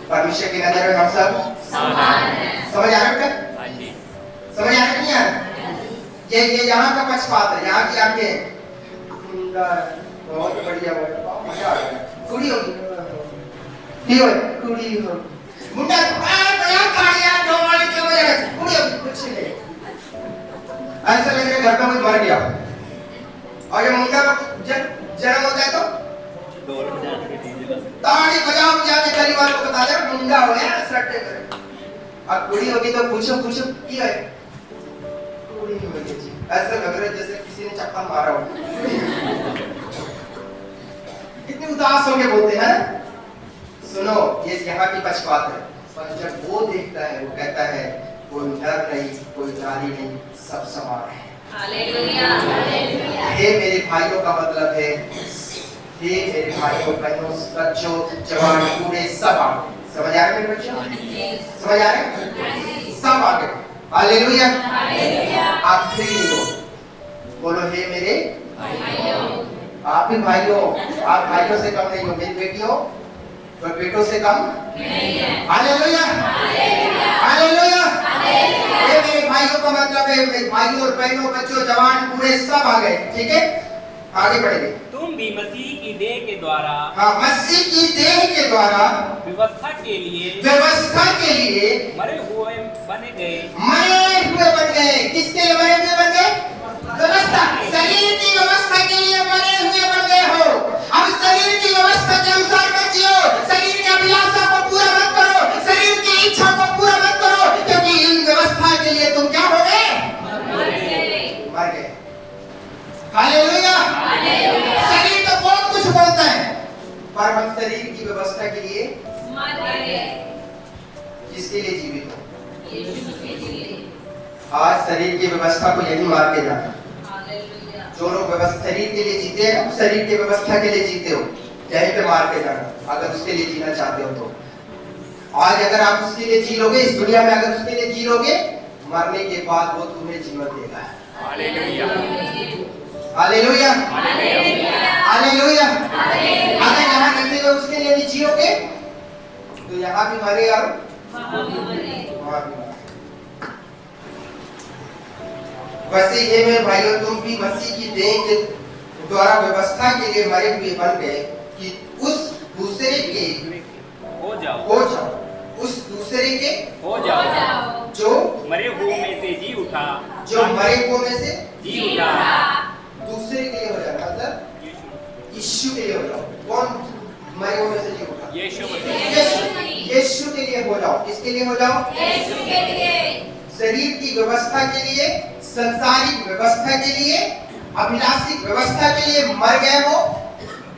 परमेश्वर की नजर में हम सब समान हैं। समझ आ रहा है? समझ आ रहा नहीं आ रहा? ये यहाँ का पक्षपात है, यहाँ की आंखें बहुत बढ़िया, मजा आ गया। थोड़ी होगी की होए कुड़ी हो मुंडा बड़ा खाया डोल के बजे कुड़ी कुछ नहीं ऐसा लग रहा है घर का कोई मर गया और ये मुंडा जन्म होता है तो ताड़ी बजाओ जाके परिवार को बता दे मुंडा हो गया सट्टे करे और कुड़ी होगी तो पूछो की है कुड़ी नहीं होगी जी ऐसा लग रहा है जैसे किसी ने चप्पल मारा हो कितने उदास होके बोलते हैं सुनो ये यहाँ की पक्षपात है पर जब वो देखता है वो कहता है कोई नर नहीं कोई नारी नहीं सब समान है हालेलुया हालेलुया हे मेरे भाइयों का मतलब है हे मेरे भाइयों बहनों बच्चों जवान बूढ़े सब आ गए समझ आ रहे मेरे बच्चों समझ आ रहे सब आ गए हालेलुया हालेलुया आप फ्री हो बोलो हे मेरे भाइयों आप भी भाइयों आप भाइयों से कम नहीं हो मेरी बेटियों और बेटों से कम नहीं है हालेलुया हालेलुया ये मेरे भाइयों का मतलब है मेरे भाइयों और बहनों बच्चों जवान बूढ़े सब आ गए ठीक है आगे बढ़ेंगे तुम भी मसीह की देह के द्वारा हाँ मसीह की देह के द्वारा व्यवस्था के लिए मरे हुए बन गए किसके लिए मरे हुए बन गए व्यवस्था शरीर की व्यवस्था के लिए मरे हुए बन गए हो अब शरीर की व्यवस्था के अनुसार मत जियो शरीर की अभिलाषा को पूरा मत करो शरीर की इच्छा को पूरा मत करो क्योंकि इन व्यवस्था के लिए तुम क्या हो गए मर गए हालेलुया शरीर तो बहुत कुछ बोलता है पर हम शरीर की व्यवस्था के लिए मर गए किसके लिए जीवित हो यीशु के लिए आज शरीर की व्यवस्था को यही मार के जाना जो लोग व्यवस्था शरीर के लिए जीते हैं शरीर की व्यवस्था के लिए जीते हो यहीं पे मार के जाना अगर उसके लिए जीना चाहते हो तो आज अगर आप उसके लिए जी लोगे इस दुनिया में अगर उसके लिए जी लोगे मरने के बाद वो तुम्हें जीवन देगा हालेलुया हालेलुया हालेलुया अगर यहाँ रहते हुए उसके लिए नहीं जियोगे तो यहाँ भी मरे और वहाँ भी मरे वैसे ये मेरे भाइयों तुम भी मसीह की देह के द्वारा व्यवस्था के लिए मरे हुए बन गए कि उस दूसरे के हो जाओ उस दूसरे के हो जाओ जो मरे हुए में से जी उठा जो मरे हुए में से जी उठा दूसरे के लिए हो जाए मतलब यीशु के लिए हो जाओ कौन मरे हुए में से जी उठा यीशु के लिए हो जाओ किसके लिए हो जाओ यीशु के लिए शरीर की व्यवस्था के लिए संसारिक व्यवस्था के लिए अभिलाषिक व्यवस्था के लिए मर गए हो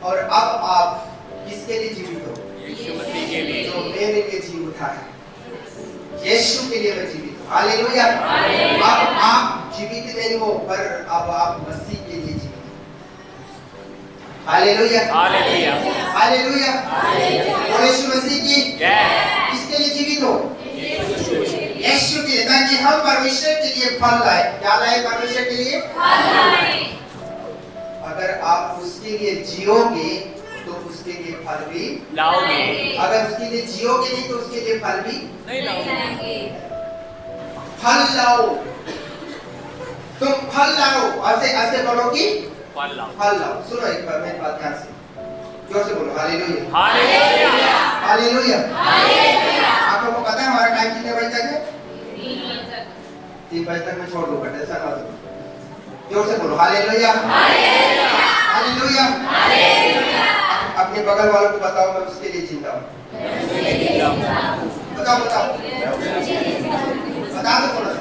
और अब आप किसके लिए जीवित हो यीशु मसीह के लिए जो मेरे लिए जी उठा है यीशु के लिए मैं जीवित हूँ हालेलुया अब आप जीवित नहीं हो पर अब आप मसीह के लिए जीवित हो हालेलुया हालेलुया हालेलुया यीशु मसीह की किसके लिए जीवित हो यीशु के लिए ताकि हम परमेश्वर के लिए फल लाए क्या लाए परमेश्वर के लिए फल लाए अगर आप उसके लिए जियोगे तो उसके लिए फल भी लाओगे अगर उसके लिए जियोगे नहीं तो उसके लिए फल भी नहीं लाओगे फल लाओ तुम फल लाओ ऐसे ऐसे बोलो कि फल लाओ सुनो एक बार मेरी बात ध्यान से जोर से बोलो हालेलुया हालेलुया हालेलुया हालेलुया आप लोगों को पता है हमारा टाइम कितने बजे तक है 3 बजे तक मैं छोड़ दूंगा टेंशन मत लो जोर से बोलो हालेलुया हालेलुया हालेलुया अपने बगल वालों को बताओ मैं उसके लिए जिंदा हूँ बताओ बता दो थोड़ा सा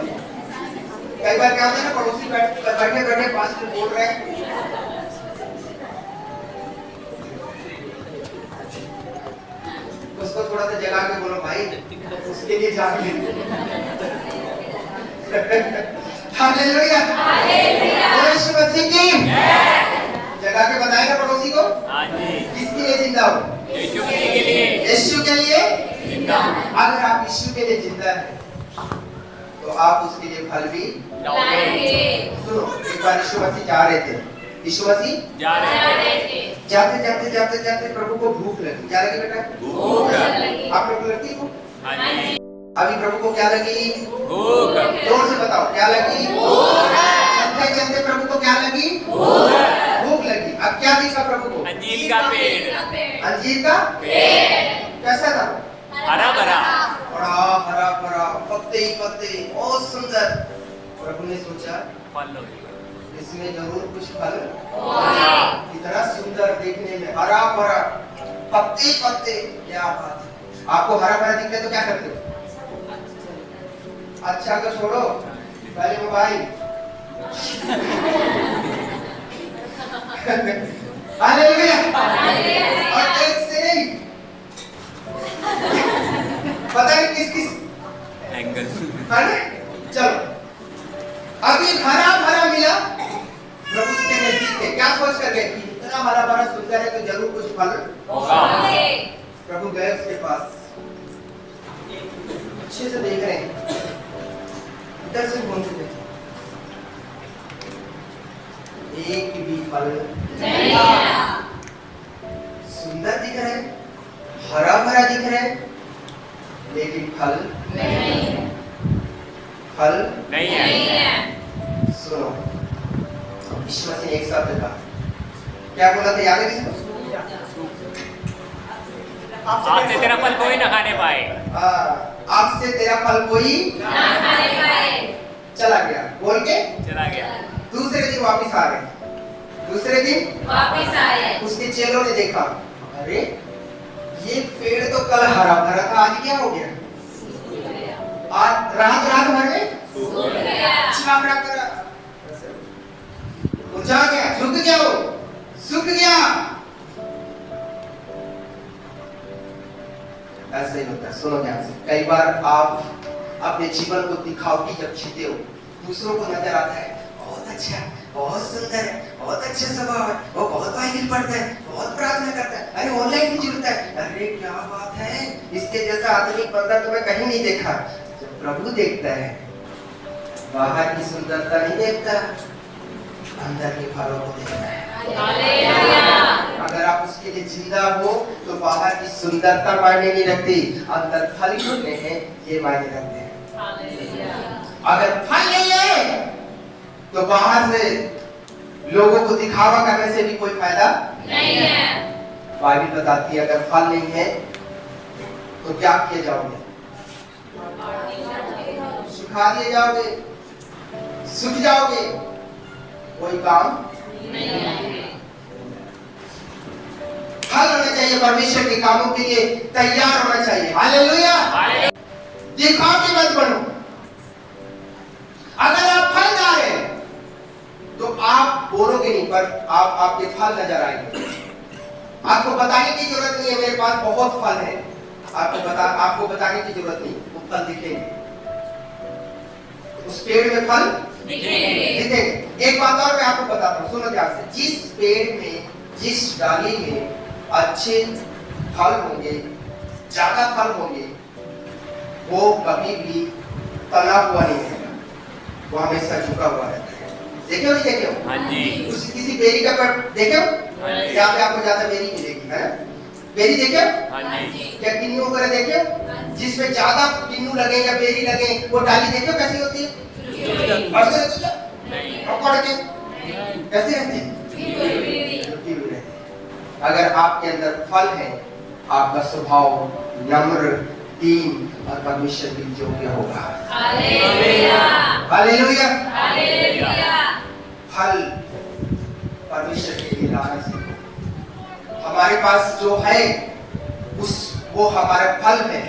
कई बार क्या होता है ना पड़ोसी बैठे पास में बोल रहे हैं उसको थोड़ा सा जगा के बोलो भाई उसके लिए जाके हालेलुया हालेलुया यीशु मसीह की जगा के बताएगा पड़ोसी को हाँ जी किसके लिए जिंदा हो यीशु मसीह के लिए यीशु के लिए जिंदा अगर आप यीशु के लिए जिंदा है तो आप उसके लिए फल भी लाओगे सुनो एक बार यीशु मसीह जा रहे थे यीशु मसीह जा रहे थे जाते प्रभु को भूख लगी क्या लगी बेटा भूख लगी आप लोग को लगती है भूख हाँ जी अभी प्रभु को क्या लगी भूख जोर से बताओ क्या लगी चलते चलते प्रभु को क्या लगी भूख लगी अब क्या दिखा प्रभु को अंजीर का पेड़ अंजीर का पेड़ कैसा था? हरा भरा। बड़ा हरा भरा, पत्ते ही पत्ते, बहुत सुंदर। प्रभु ने सोचा फल इसमें जरूर कुछ फल होगा। इतना सुंदर देखने में, हरा भरा, पत्ते पत्ते, क्या बात है। आपको हरा भरा दिखता है तो क्या करते हो? अच्छा तो छोड़ो, पहले मोबाइल। हालेलुया। और एक से नहीं, पता नहीं किस किस एंगल। चलो, अभी हरा भरा मिला, प्रभु उसके नजदीक थे, क्या सोच कर गए कि इतना हरा भरा सुंदर है तो जरूर कुछ फल होगा। प्रभु गए उसके पास, अच्छे से देख रहे हैं, इधर से घूम के देखे, एक भी फल नहीं है। सुंदर दिख रहे, हरा भरा दिख रहे, लेकिन फल नहीं है। फल नहीं है। सुनो, यीशु मसीह ने एक शब्द कहा, क्या बोला था याद है किसको? आपसे तेरा फल कोई ना खाने पाए। आपसे तेरा फल कोई ना खाने पाए। चला गया, बोल के चला गया। दूसरे दिन वापस आ गए। दूसरे दिन वापस आए। उसके चेलों ने देखा, अरे ये पेड़ तो कल हरा भरा था, आज क्या हो गया? आज रात भर में सूख गया। छावरा करा, मुरझा गया, झुक गया, वो सूख गया। ऐसे ही होता है। सुनो ध्यान से, कई बार आप अपने जीवन को दिखावटी जब जीते हो, दूसरों को नजर आता है बहुत अच्छा, बहुत सुंदर है, बहुत अच्छा स्वभाव है, वो बहुत बाइबल पढ़ता है, बहुत प्रार्थना करता है, अरे ऑनलाइन भी जुड़ता है, अरे क्या बात है, इसके जैसा आदमी बंदा तो मैं कहीं नहीं देखा। जब प्रभु देखता है, बाहर की सुंदरता नहीं देखता, अंदर के फलों को देखता है। अगर आप उसके लिए जिंदा हो तो बाहर की सुंदरता मायने नहीं रखती, अंदर फल कितने हैं ये मायने रखते हैं। अगर फल नहीं है तो बाहर से लोगों को दिखावा करने से भी कोई फायदा नहीं है। बाइबल बताती है अगर फल नहीं है तो क्या किए जाओगे? सुखा दिए जाओगे, सूख जाओगे, कोई काम नहीं है। फल होना चाहिए, परमेश्वर के कामों के लिए तैयार होना चाहिए। हालेलुया। दिखावटी मत बनो। अगर आप फलदार हैं तो आप बोलोगे नहीं, पर आपके फल नजर आएंगे। आपको बताने की जरूरत नहीं है मेरे पास बहुत फल है, आपको बताने की जरूरत नहीं, वो फल दिखेंगे, उस पेड़ में फल दिखेंगे। एक बात और मैं आपको बताता हूँ, सुनो ध्यान से, जिस पेड़ में, जिस डाली में अच्छे फल होंगे, ज्यादा फल होंगे, वो कभी भी तना हुआ नहीं रहेगा, वो हमेशा झुका हुआ रहता है। देखे हो नहीं देखे हो? हाँ जी। किसी बेरी का पेड़ देखे हो? यहाँ पे आपको ज्यादा बेरी मिलेगी, है? बेरी देखे हो? हाँ जी। क्या किन्नू वगैरह देखे हो? जिसमें ज्यादा किन्नू लगे या बेरी लगे, वो डाली देखे हो कैसी होती है? पकड़ के कैसे रहती है? अगर आपके अंदर फल है, आपका स्वभाव नम्र, दीन और परमेश्वर के योग्य होगा। हालेलुया। हालेलुया। फल परमेश्वर के लिए लाना सीखो। हमारे पास जो है वो हमारा फल है।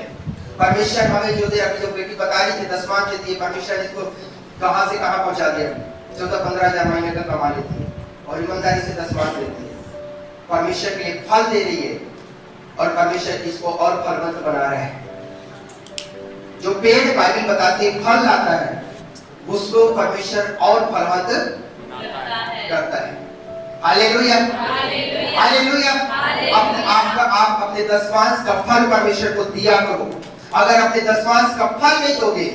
परमेश्वर हमें जो दे, अभी जो बेटी बता रही थी 10 माह देती है, परमेश्वर इसको कहां से कहां पहुंचा दिया। 14-15 हजार महीने का कमा लेती है और ईमानदारी से 10 माह देती है। परमेश्वर के लिए फल दे रही है और परमेश्वर इसको और फलवंत बना रहा है। जो पेड़ बाइबल बताती है फल लाता है, उसको परमेश्वर और फलवंत करता है। हालेलुया। हालेलुया। आप अपने 10 मास का फल परमेश्वर को दिया करो। अगर अपने 10 मास का फल नहीं दोगे,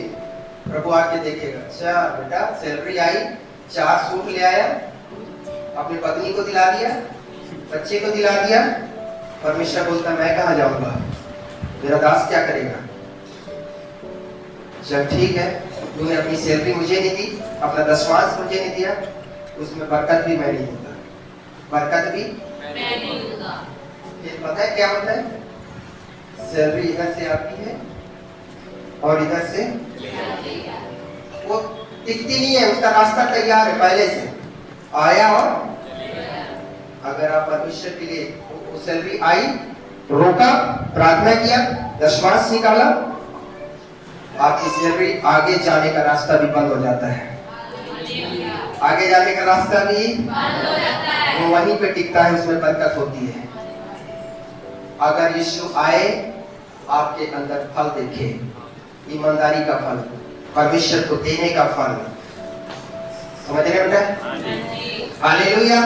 प्रभु आके देखेगा, अच्छा बेटा सैलरी आई, 4 सूट ले आया, अपनी पत्नी को दिला दिया, बच्चे को दिला दिया, परमेश्वर बोलता मैं कहाँ जाऊंगा, मेरा दास क्या करेगा? जब ठीक है, तूने अपनी सैलरी मुझे नहीं दी, अपना 10 मास मुझे नहीं दिया, उसमें बरकत भी मैं नहीं दूंगा, बरकत भी मैं नहीं दूंगा। ये पता है क्या होता है? सैलरी इधर से आती है और इधर से वो टिकती नहीं है, उसका रास्ता तैयार है पहले से, आया और अगर आप परमेश्वर के लिए वो सैलरी आई, रोका, प्रार्थना किया, दशमांश निकाला, आपकी सैलरी आगे जाने का रास्ता भी बंद हो जाता है। आगे जाने का रास्ता भी बंद हो जाता है, वो वहीं पे टिकता है, उसमें बरकत होती है। अगर यीशु आए, आपके अंदर फल देखे, ईमानदारी का फल, परमेश्वर को देने का फल, समझ रहे हैं बेटा? हालेलुया।